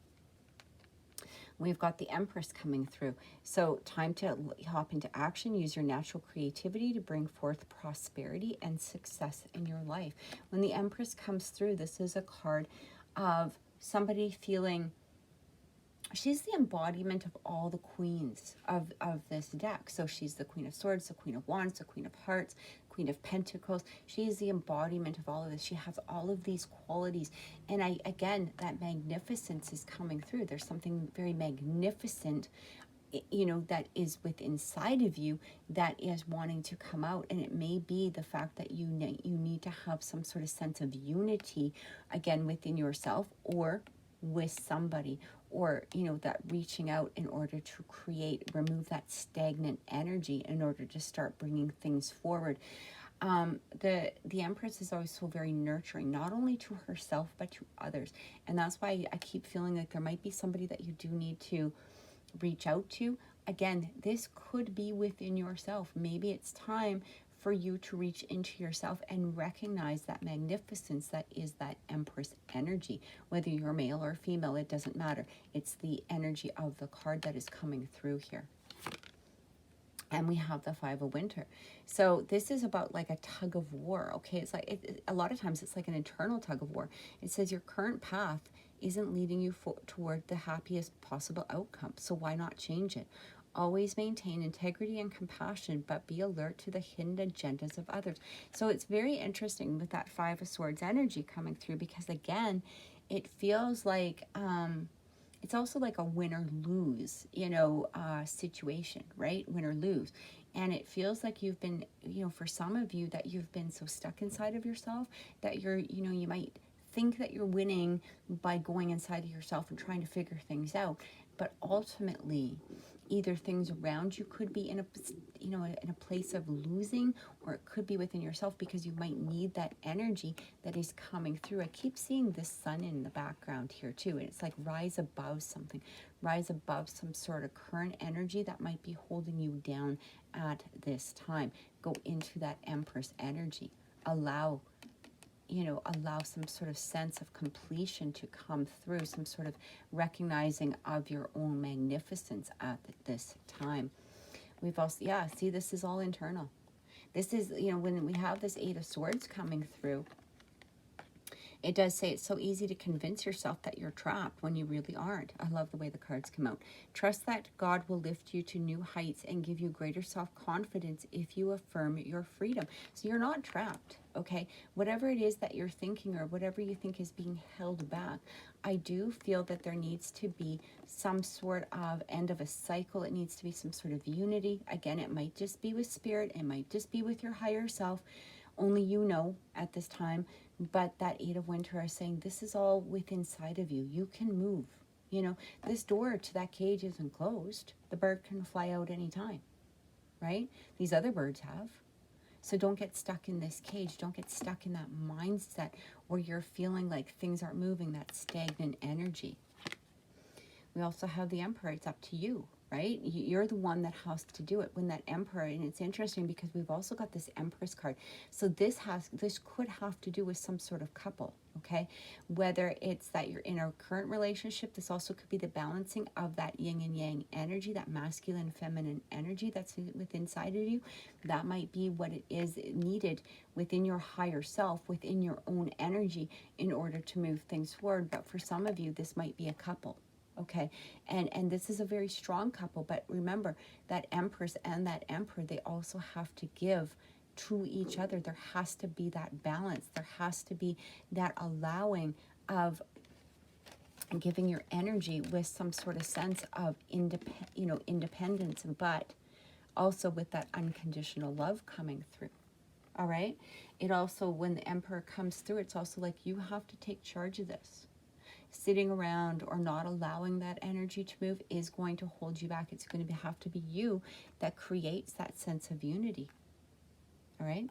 We've got the Empress coming through. So time to hop into action. Use your natural creativity to bring forth prosperity and success in your life. When the Empress comes through, this is a card of somebody feeling, she's the embodiment of all the queens of this deck. So she's the Queen of Swords, the Queen of Wands, the Queen of Hearts, Queen of Pentacles. She is the embodiment of all of this. She has all of these qualities. And again, that magnificence is coming through. There's something very magnificent, that is within inside of you that is wanting to come out. And it may be the fact that you need to have some sort of sense of unity, again, within yourself or with somebody, or that reaching out in order to remove that stagnant energy in order to start bringing things forward. The Empress is always so very nurturing, not only to herself but to others, and that's why I keep feeling like there might be somebody that you do need to reach out to. Again, this could be within yourself. Maybe it's time for you to reach into yourself and recognize that magnificence that is that Empress energy. Whether you're male or female, it doesn't matter. It's the energy of the card that is coming through here. And we have the Five of Winter. So this is about like a tug of war, okay? It's like, a lot of times it's like an internal tug of war. It says your current path isn't leading you toward the happiest possible outcome. So why not change it? Always maintain integrity and compassion, but be alert to the hidden agendas of others. So it's very interesting with that Five of Swords energy coming through, because again, it feels like, it's also like a win or lose, situation, right? Win or lose. And it feels like you've been, for some of you, that you've been so stuck inside of yourself that you're, you might think that you're winning by going inside of yourself and trying to figure things out. But ultimately, either things around you could be in a, you know, in a place of losing, or it could be within yourself, because you might need that energy that is coming through. I keep seeing this sun in the background here too, and it's like rise above something, rise above some sort of current energy that might be holding you down at this time. Go into that Empress energy. Allow, you know, allow some sort of sense of completion to come through, some sort of recognizing of your own magnificence at this time. We've also, yeah, see, this is all internal. This is, you know, when we have this Eight of Swords coming through, it does say it's so easy to convince yourself that you're trapped when you really aren't. I love the way the cards come out. Trust that God will lift you to new heights and give you greater self-confidence if you affirm your freedom. So you're not trapped, okay? Whatever it is that you're thinking, or whatever you think is being held back, I do feel that there needs to be some sort of end of a cycle. It needs to be some sort of unity. Again, it might just be with spirit. It might just be with your higher self. Only you know at this time. But that Eight of Winter is saying this is all within inside of you. You can move. You know, this door to that cage isn't closed. The bird can fly out anytime, right? These other birds have. So don't get stuck in this cage. Don't get stuck in that mindset where you're feeling like things aren't moving, that stagnant energy. We also have the Emperor. It's up to you, right? You're the one that has to do it. When that Emperor, and it's interesting because we've also got this Empress card. So this could have to do with some sort of couple, okay? Whether it's that you're in a current relationship, this also could be the balancing of that yin and yang energy, that masculine, feminine energy that's within inside of you. That might be what it is needed within your higher self, within your own energy, in order to move things forward. But for some of you, this might be a couple. Okay, and this is a very strong couple, but remember that Empress and that Emperor, they also have to give to each other. There has to be that balance. There has to be that allowing of giving your energy with some sort of sense of independence, but also with that unconditional love coming through. All right, it also, when the Emperor comes through, it's also like you have to take charge of this. Sitting around or not allowing that energy to move is going to hold you back. It's going to have to be you that creates that sense of unity. All right?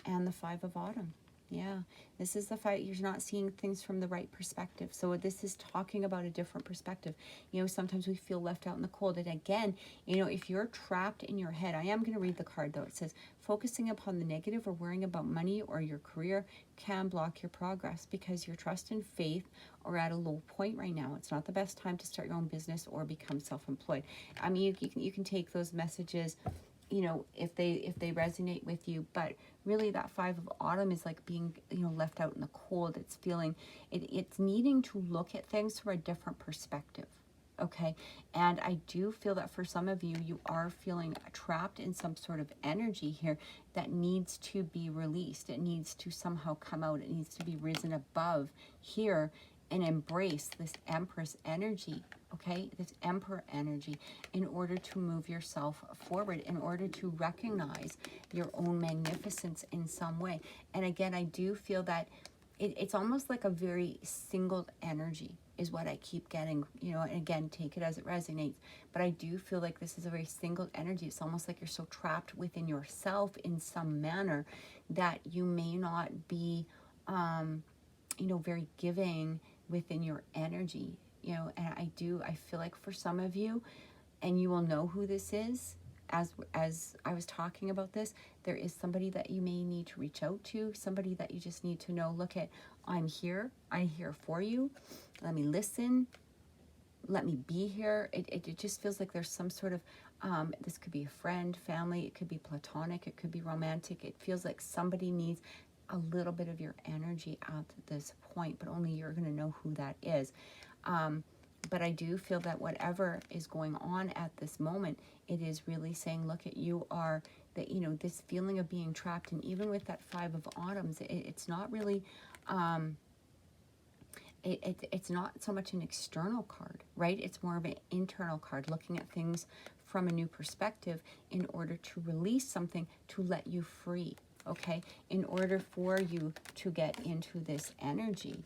And the Five of Autumn. Yeah, this is the fight. You're not seeing things from the right perspective. So this is talking about a different perspective. You know, sometimes we feel left out in the cold. And again, you know, if you're trapped in your head, I am going to read the card though. It says, focusing upon the negative or worrying about money or your career can block your progress because your trust and faith are at a low point right now. It's not the best time to start your own business or become self-employed. I mean, you can take those messages, you know, if they resonate with you, but really that Five of Autumn is like being, you know, left out in the cold. It's feeling, it's needing to look at things from a different perspective, okay? And I do feel that for some of you, you are feeling trapped in some sort of energy here that needs to be released. It needs to somehow come out. It needs to be risen above here and embrace this Empress energy, okay, this Emperor energy, in order to move yourself forward, in order to recognize your own magnificence in some way. And again, I do feel that it's almost like a very singled energy is what I keep getting, you know, and again, take it as it resonates. But I do feel like this is a very singled energy. It's almost like you're so trapped within yourself in some manner that you may not be, you know, very giving within your energy, you know. And I feel like for some of you, and you will know who this is as I was talking about this, there is somebody that you may need to reach out to, somebody that you just need to know, look at, I'm here for you, let me listen, let me be here. It just feels like there's some sort of, this could be a friend, family, it could be platonic, it could be romantic. It feels like somebody needs a little bit of your energy at this point, but only you're going to know who that is. But I do feel that whatever is going on at this moment, it is really saying, look, at you are that, you know, this feeling of being trapped. And even with that Five of Autumns, it's not really, it's not so much an external card, right? It's more of an internal card, looking at things from a new perspective in order to release something to let you free, okay? In order for you to get into this energy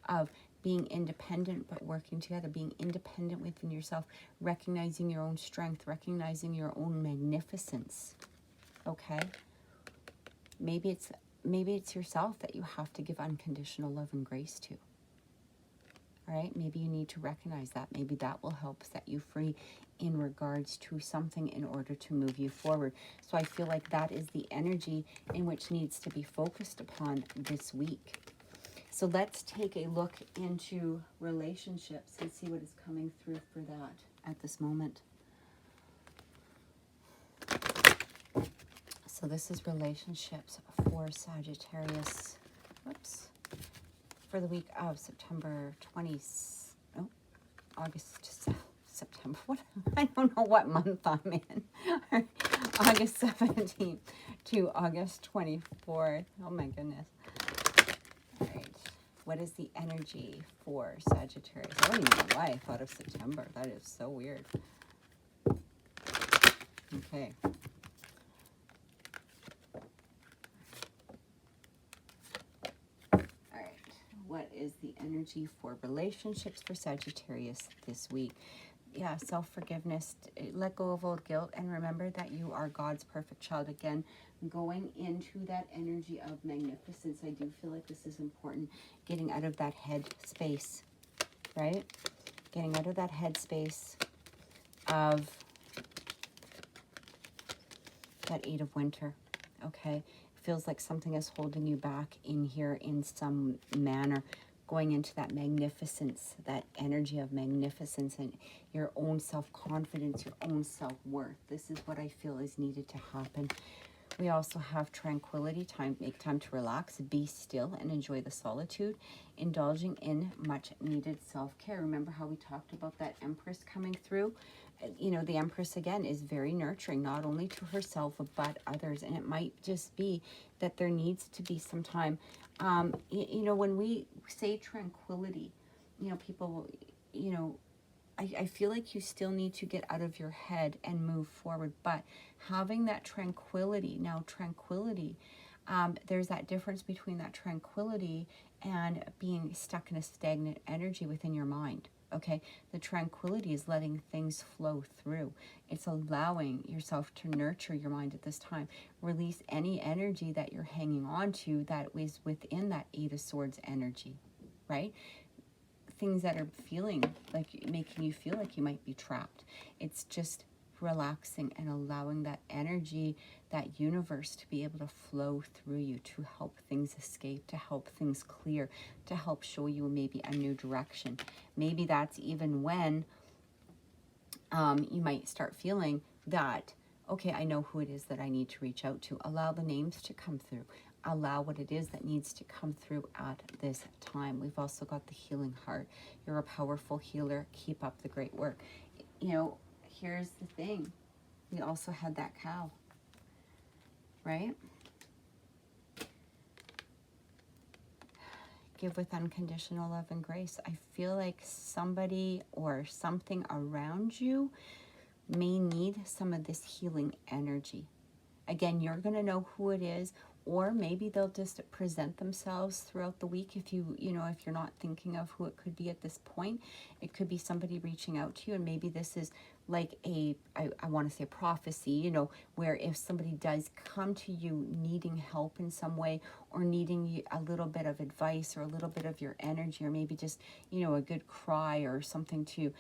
of being independent but working together, being independent within yourself, recognizing your own strength, recognizing your own magnificence. Okay? Maybe it's yourself that you have to give unconditional love and grace to. All right? Maybe you need to recognize that. Maybe that will help set you free in regards to something in order to move you forward. So I feel like that is the energy in which needs to be focused upon this week. So let's take a look into relationships and see what is coming through for that at this moment. So this is relationships for Sagittarius. Whoops. For the week of September. What? I don't know what month I'm in. August 17th to August 24th. Oh my goodness. All right. What is the energy for Sagittarius? I don't even know why I thought of September. That is so weird. Okay. What is the energy for relationships for Sagittarius this week? Yeah, self-forgiveness. Let go of old guilt and remember that you are God's perfect child. Again, going into that energy of magnificence. I do feel like this is important. Getting out of that head space, right? Getting out of that head space of that 8 of Winter, okay? Feels like something is holding you back in here in some manner, going into that magnificence, that energy of magnificence and your own self-confidence, your own self-worth. This is what I feel is needed to happen. We also have tranquility, time, make time to relax, be still and enjoy the solitude, indulging in much needed self-care. Remember how we talked about that Empress coming through? You know, the Empress, again, is very nurturing, not only to herself, but others. And it might just be that there needs to be some time. You know, when we say tranquility, you know, people, you know, I feel like you still need to get out of your head and move forward. But having that tranquility, there's that difference between that tranquility and being stuck in a stagnant energy within your mind. Okay, the tranquility is letting things flow through. It's allowing yourself to nurture your mind at this time. Release any energy that you're hanging on to that is within that 8 of Swords energy, right? Things that are feeling like, making you feel like you might be trapped. It's just relaxing and allowing that energy, that universe to be able to flow through you, to help things escape, to help things clear, to help show you maybe a new direction. Maybe that's even when you might start feeling that, okay, I know who it is that I need to reach out to. Allow the names to come through. Allow what it is that needs to come through at this time. We've also got the healing heart. You're a powerful healer. Keep up the great work. You know, here's the thing. We also had that cow, right? Give with unconditional love and grace. I feel like somebody or something around you may need some of this healing energy. Again, you're going to know who it is, or maybe they'll just present themselves throughout the week. If you know, if you're not thinking of who it could be at this point, it could be somebody reaching out to you. And maybe this is like I want to say a prophecy, you know, where if somebody does come to you needing help in some way, or needing a little bit of advice or a little bit of your energy, or maybe just, you know, a good cry or something to,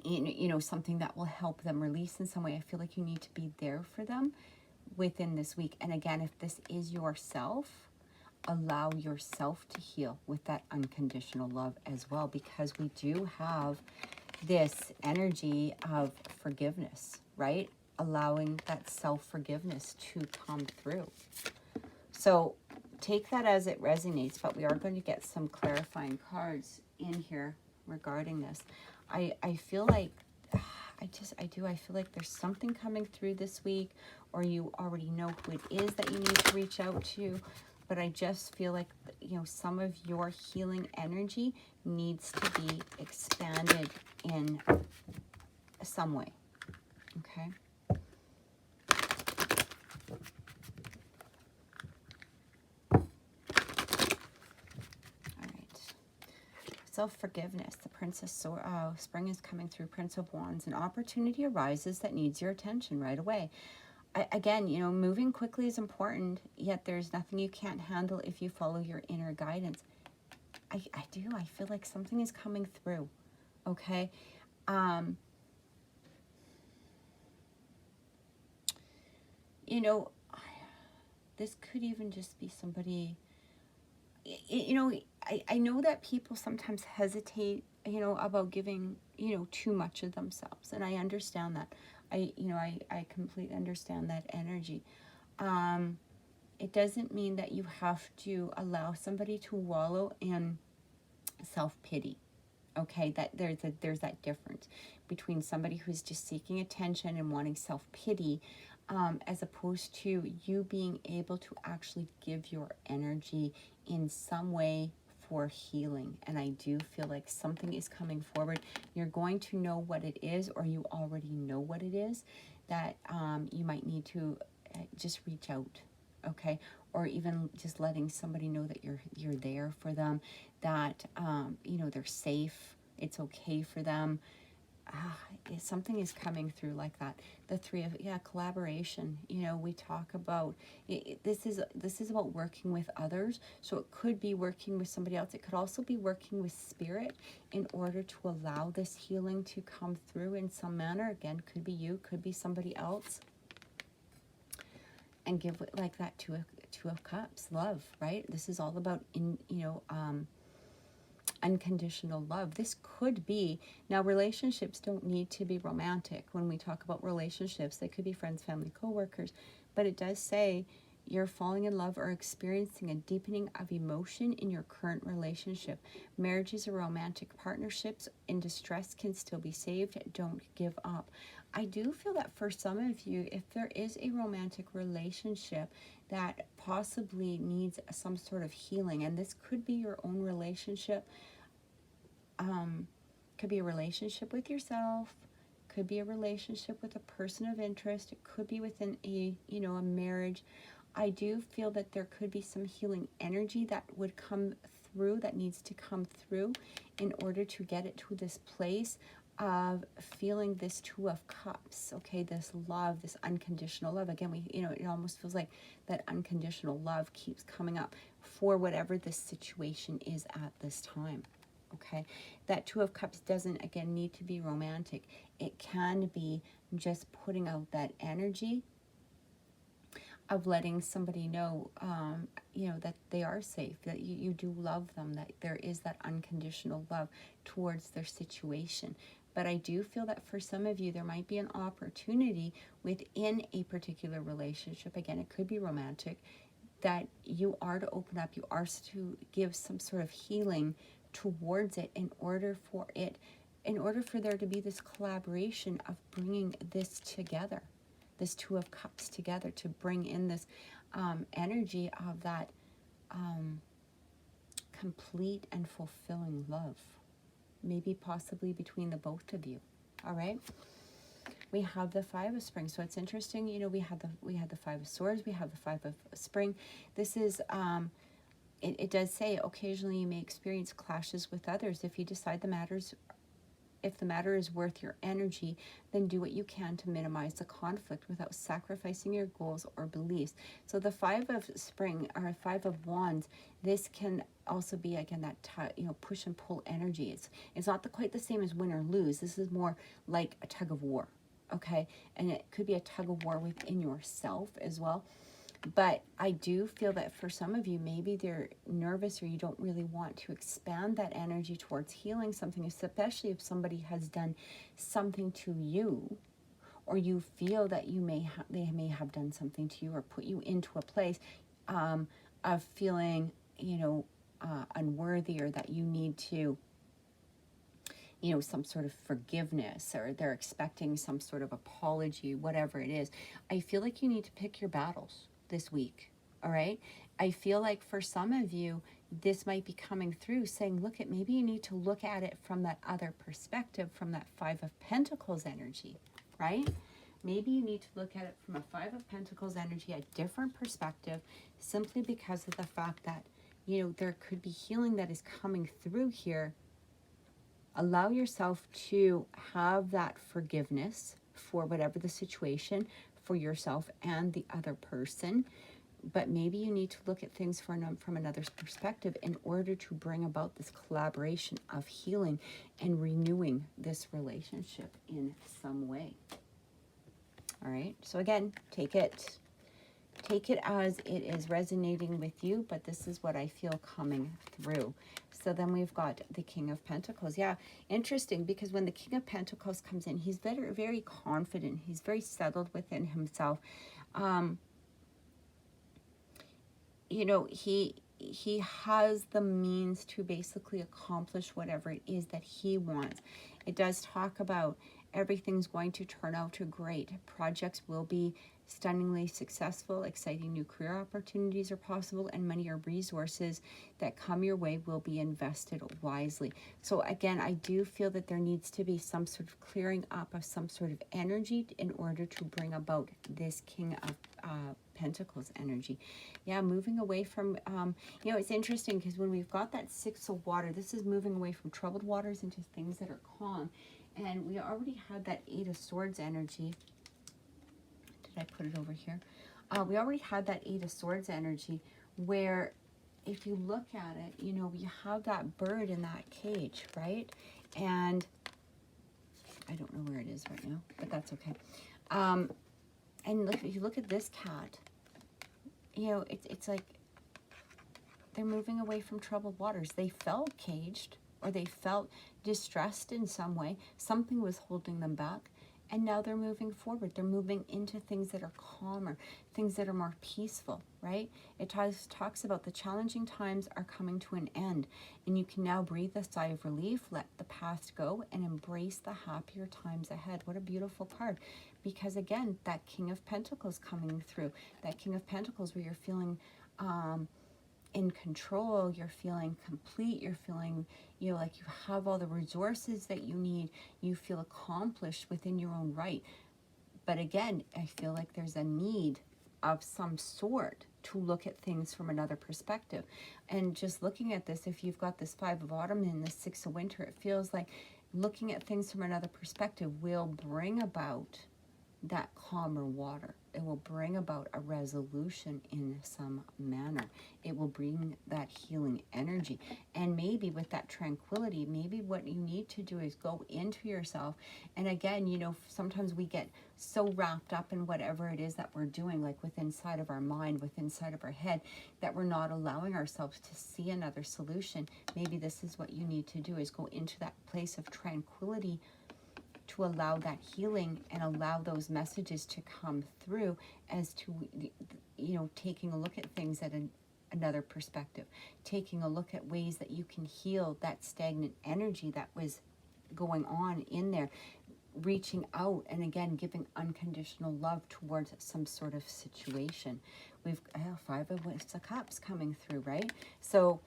you know, something that will help them release in some way. I feel like you need to be there for them within this week. And again, if this is yourself, allow yourself to heal with that unconditional love as well, because we do have this energy of forgiveness, right? Allowing that self-forgiveness to come through. So take that as it resonates, but we are going to get some clarifying cards in here regarding this. I feel like I feel like there's something coming through this week, or you already know who it is that you need to reach out to. But I just feel like, you know, some of your healing energy needs to be expanded in some way. Okay. All right. Self-forgiveness. The Spring is coming through. Prince of Wands. An opportunity arises that needs your attention right away. Again, you know, moving quickly is important, yet there's nothing you can't handle if you follow your inner guidance. I feel like something is coming through, okay? You know, this could even just be somebody, you know, I know that people sometimes hesitate, you know, about giving, you know, too much of themselves. And I understand that. I completely understand that energy. It doesn't mean that you have to allow somebody to wallow in self-pity. Okay, that there's that difference between somebody who's just seeking attention and wanting self-pity, as opposed to you being able to actually give your energy in some way for healing. And I do feel like something is coming forward. You're going to know what it is, or you already know what it is, that you might need to just reach out, okay? Or even just letting somebody know that you're there for them, that you know, they're safe, it's okay for them. Something is coming through like that. The three of, collaboration. You know, we talk about this is about working with others. So it could be working with somebody else. It could also be working with spirit in order to allow this healing to come through in some manner. Again, could be you, could be somebody else. And give like that Two of Cups, love, right? This is all about unconditional love. This could be, now relationships don't need to be romantic. When we talk about relationships, they could be friends, family, co-workers, but it does say you're falling in love or experiencing a deepening of emotion in your current relationship. Marriages or romantic partnerships in distress can still be saved. Don't give up. I do feel that for some of you, if there is a romantic relationship that possibly needs some sort of healing, and this could be your own relationship, could be a relationship with yourself, could be a relationship with a person of interest, it could be within a marriage. I do feel that there could be some healing energy that would come through, that needs to come through in order to get it to this place of feeling this Two of Cups, okay? This love, this unconditional love. Again, it almost feels like that unconditional love keeps coming up for whatever this situation is at this time, okay? That Two of Cups doesn't, again, need to be romantic. It can be just putting out that energy of letting somebody know, that they are safe, that you do love them, that there is that unconditional love towards their situation. But I do feel that for some of you, there might be an opportunity within a particular relationship, again, it could be romantic, that you are to open up, you are to give some sort of healing towards it in order for there to be this collaboration of bringing this together, this Two of Cups together, to bring in this energy of that complete and fulfilling love, maybe possibly between the both of you. All right, we have the Five of Spring. So it's interesting, we had the Five of Swords, we have the Five of Spring. This is it does say occasionally you may experience clashes with others. If you decide if the matter is worth your energy, then do what you can to minimize the conflict without sacrificing your goals or beliefs. So the Five of Spring, or Five of Wands, this can also be, again, that push and pull energy. It's not quite the same as win or lose. This is more like a tug of war, okay? And it could be a tug of war within yourself as well. But I do feel that for some of you, maybe they're nervous, or you don't really want to expand that energy towards healing something, especially if somebody has done something to you, or you feel that they may have done something to you or put you into a place of feeling, unworthy, or that you need to, some sort of forgiveness, or they're expecting some sort of apology, whatever it is. I feel like you need to pick your battles this week, all right? I feel like for some of you, this might be coming through saying, maybe you need to look at it from that other perspective, from that Five of Pentacles energy, right? Maybe you need to look at it from a Five of Pentacles energy, a different perspective, simply because of the fact that, there could be healing that is coming through here Allow yourself to have that forgiveness for whatever the situation, for yourself and the other person. But maybe you need to look at things from another's perspective in order to bring about this collaboration of healing and renewing this relationship in some way. All right, so again, take it as it is resonating with you, but this is what I feel coming through. So then we've got the King of Pentacles. Yeah, interesting, because when the King of Pentacles comes in, he's very, very confident. He's very settled within himself. You know, he has the means to basically accomplish whatever it is that he wants. It does talk about everything's going to turn out great. Projects will be stunningly successful. Exciting new career opportunities are possible, and money or resources that come your way will be invested wisely. So again, I do feel that there needs to be some sort of clearing up of some sort of energy in order to bring about this King of Pentacles energy. Yeah, moving away from, you know, it's interesting because when we've got that Six of Water, this is moving away from troubled waters into things that are calm. And we already had that Eight of Swords energy. Did I put it over here? We already had that Eight of Swords energy where if you look at it, you know, we have that bird in that cage, right? And I don't know where it is right now, but that's okay. And look, if you look at this cat, you know, it's like they're moving away from troubled waters. They felt caged, or they felt distressed in some way. Something was holding them back. And now they're moving forward. They're moving into things that are calmer, things that are more peaceful, right? It talks about the challenging times are coming to an end, and you can now breathe a sigh of relief, let the past go, and embrace the happier times ahead. What a beautiful card. Because again, that King of Pentacles coming through, that King of Pentacles where you're feeling in control, you're feeling complete, you're feeling, you know, like you have all the resources that you need, you feel accomplished within your own right. But again, I feel like there's a need of some sort to look at things from another perspective. And just looking at this, if you've got this Five of Autumn and the Six of Winter, it feels like looking at things from another perspective will bring about that calmer water. It will bring about a resolution in some manner. It will bring that healing energy. And maybe with that tranquility, maybe what you need to do is go into yourself. And again, you know, sometimes we get so wrapped up in whatever it is that we're doing, like within inside of our mind, within inside of our head, that we're not allowing ourselves to see another solution. Maybe this is what you need to do, is go into that place of tranquility to allow that healing and allow those messages to come through, as to, you know, taking a look at things at another perspective, taking a look at ways that you can heal that stagnant energy that was going on in there, reaching out and again giving unconditional love towards some sort of situation. We've Five of Cups coming through, right? So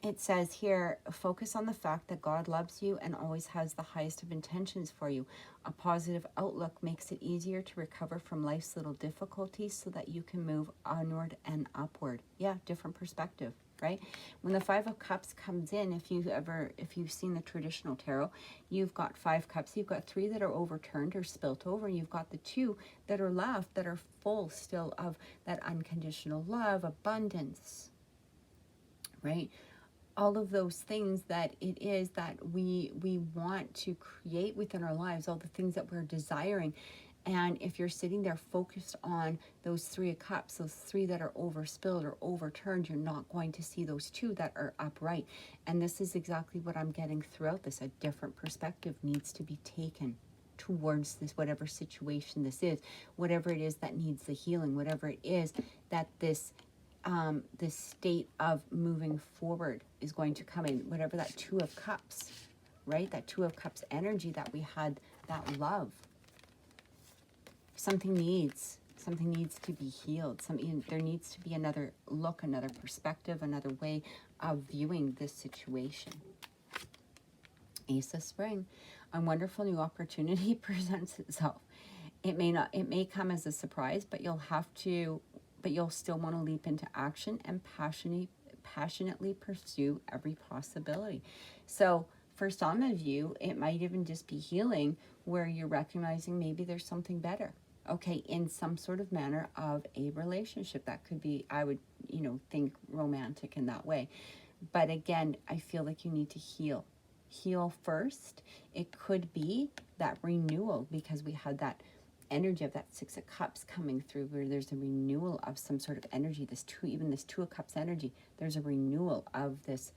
it says here, focus on the fact that God loves you and always has the highest of intentions for you. A positive outlook makes it easier to recover from life's little difficulties so that you can move onward and upward. Yeah, different perspective, right? When the Five of Cups comes in, if you've seen the traditional tarot, you've got 5 cups. You've got 3 that are overturned or spilt over. You've got the 2 that are left that are full still of that unconditional love, abundance, right? All of those things that it is that we want to create within our lives, all the things that we're desiring. And if you're sitting there focused on those 3 of Cups, those 3 that are overspilled or overturned, you're not going to see those 2 that are upright. And this is exactly what I'm getting throughout this. A different perspective needs to be taken towards this, whatever situation this is, whatever it is that needs the healing, whatever it is that this state of moving forward is going to come in, whatever that 2 of Cups, right? That 2 of Cups energy that we had, that love. Something needs to be healed. There needs to be another look, another perspective, another way of viewing this situation. Ace of Spring. A wonderful new opportunity presents itself. It may come as a surprise, but you'll still want to leap into action and passionately pursue every possibility. So for some of you, it might even just be healing where you're recognizing maybe there's something better, okay, in some sort of manner of a relationship. That could be, I would, think romantic in that way. But again, I feel like you need to heal. Heal first. It could be that renewal, because we had that energy of that Six of Cups coming through, where there's a renewal of some sort of energy. This Two of Cups energy, there's a renewal of this.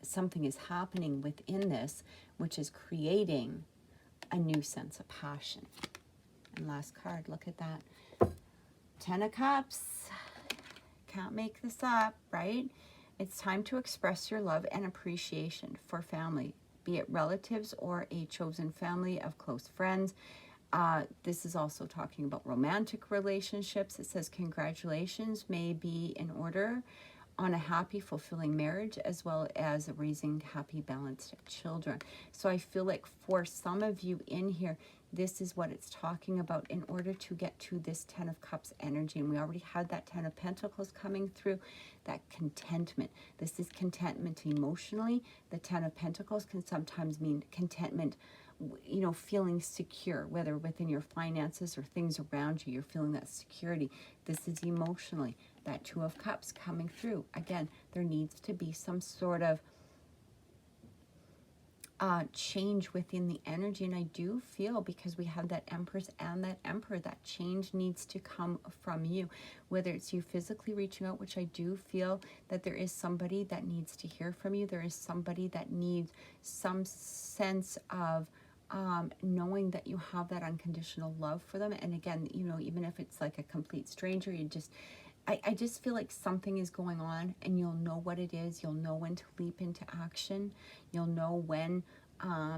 Something is happening within this, which is creating a new sense of passion. And last card, look at that. 10 of Cups. Can't make this up, right? It's time to express your love and appreciation for family, be it relatives or a chosen family of close friends. This is also talking about romantic relationships. It says congratulations may be in order on a happy, fulfilling marriage, as well as raising happy, balanced children. So I feel like for some of you in here, this is what it's talking about in order to get to this 10 of Cups energy. And we already had that 10 of Pentacles coming through, that contentment. This is contentment emotionally. The 10 of Pentacles can sometimes mean contentment, feeling secure, whether within your finances or things around you, you're feeling that security. This is emotionally. That 2 of Cups coming through. Again, there needs to be some sort of change within the energy. And I do feel, because we have that Empress and that Emperor, that change needs to come from you. Whether it's you physically reaching out, which I do feel that there is somebody that needs to hear from you. There is somebody that needs some sense of knowing that you have that unconditional love for them. And again, even if it's like a complete stranger, I just feel like something is going on, and you'll know what it is. You'll know when to leap into action. You'll know when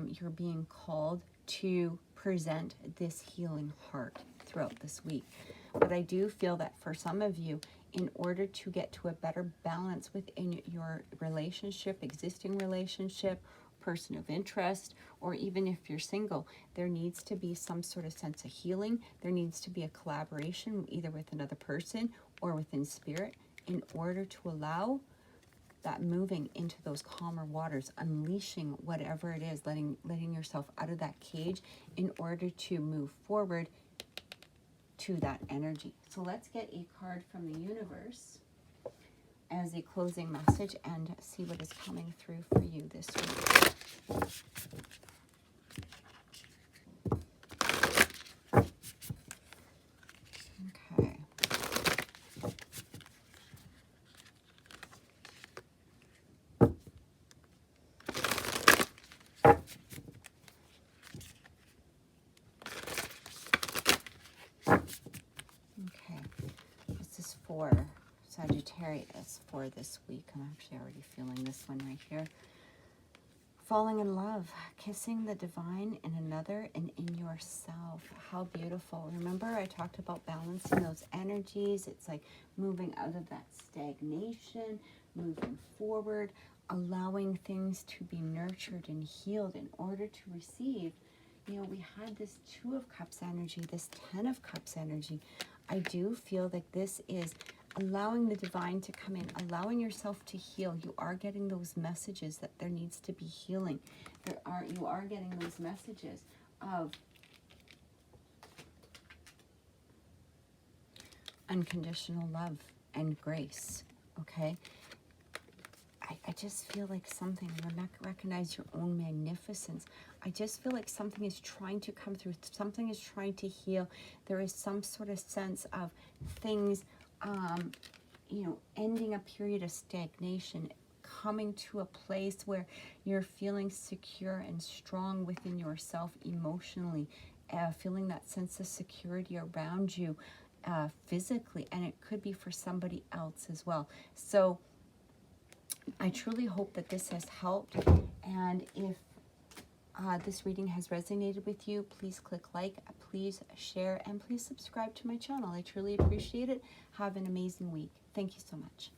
you're being called to present this healing heart throughout this week. But I do feel that for some of you, in order to get to a better balance within your relationship, existing relationship, person of interest, or even if you're single, there needs to be some sort of sense of healing. There needs to be a collaboration either with another person or within spirit, in order to allow that moving into those calmer waters, unleashing whatever it is, letting yourself out of that cage in order to move forward to that energy. So let's get a card from the universe as a closing message and see what is coming through for you this week. Okay. Okay. This is for Sagittarius for this week. I'm actually already feeling this one right here. Falling in love, kissing the divine in another and in yourself. How beautiful. Remember, I talked about balancing those energies. It's like moving out of that stagnation, moving forward, allowing things to be nurtured and healed in order to receive. We had this 2 of Cups energy, this 10 of Cups energy. I do feel that this is allowing the divine to come in, allowing yourself to heal. You are getting those messages that there needs to be healing. You are getting those messages of unconditional love and grace, okay? I just feel like something, recognize your own magnificence. I just feel like something is trying to come through. Something is trying to heal. There is some sort of sense of things, ending a period of stagnation, coming to a place where you're feeling secure and strong within yourself emotionally, feeling that sense of security around you physically, and it could be for somebody else as well. So I truly hope that this has helped, and if this reading has resonated with you, please click like, please share, and please subscribe to my channel. I truly appreciate it. Have an amazing week. Thank you so much.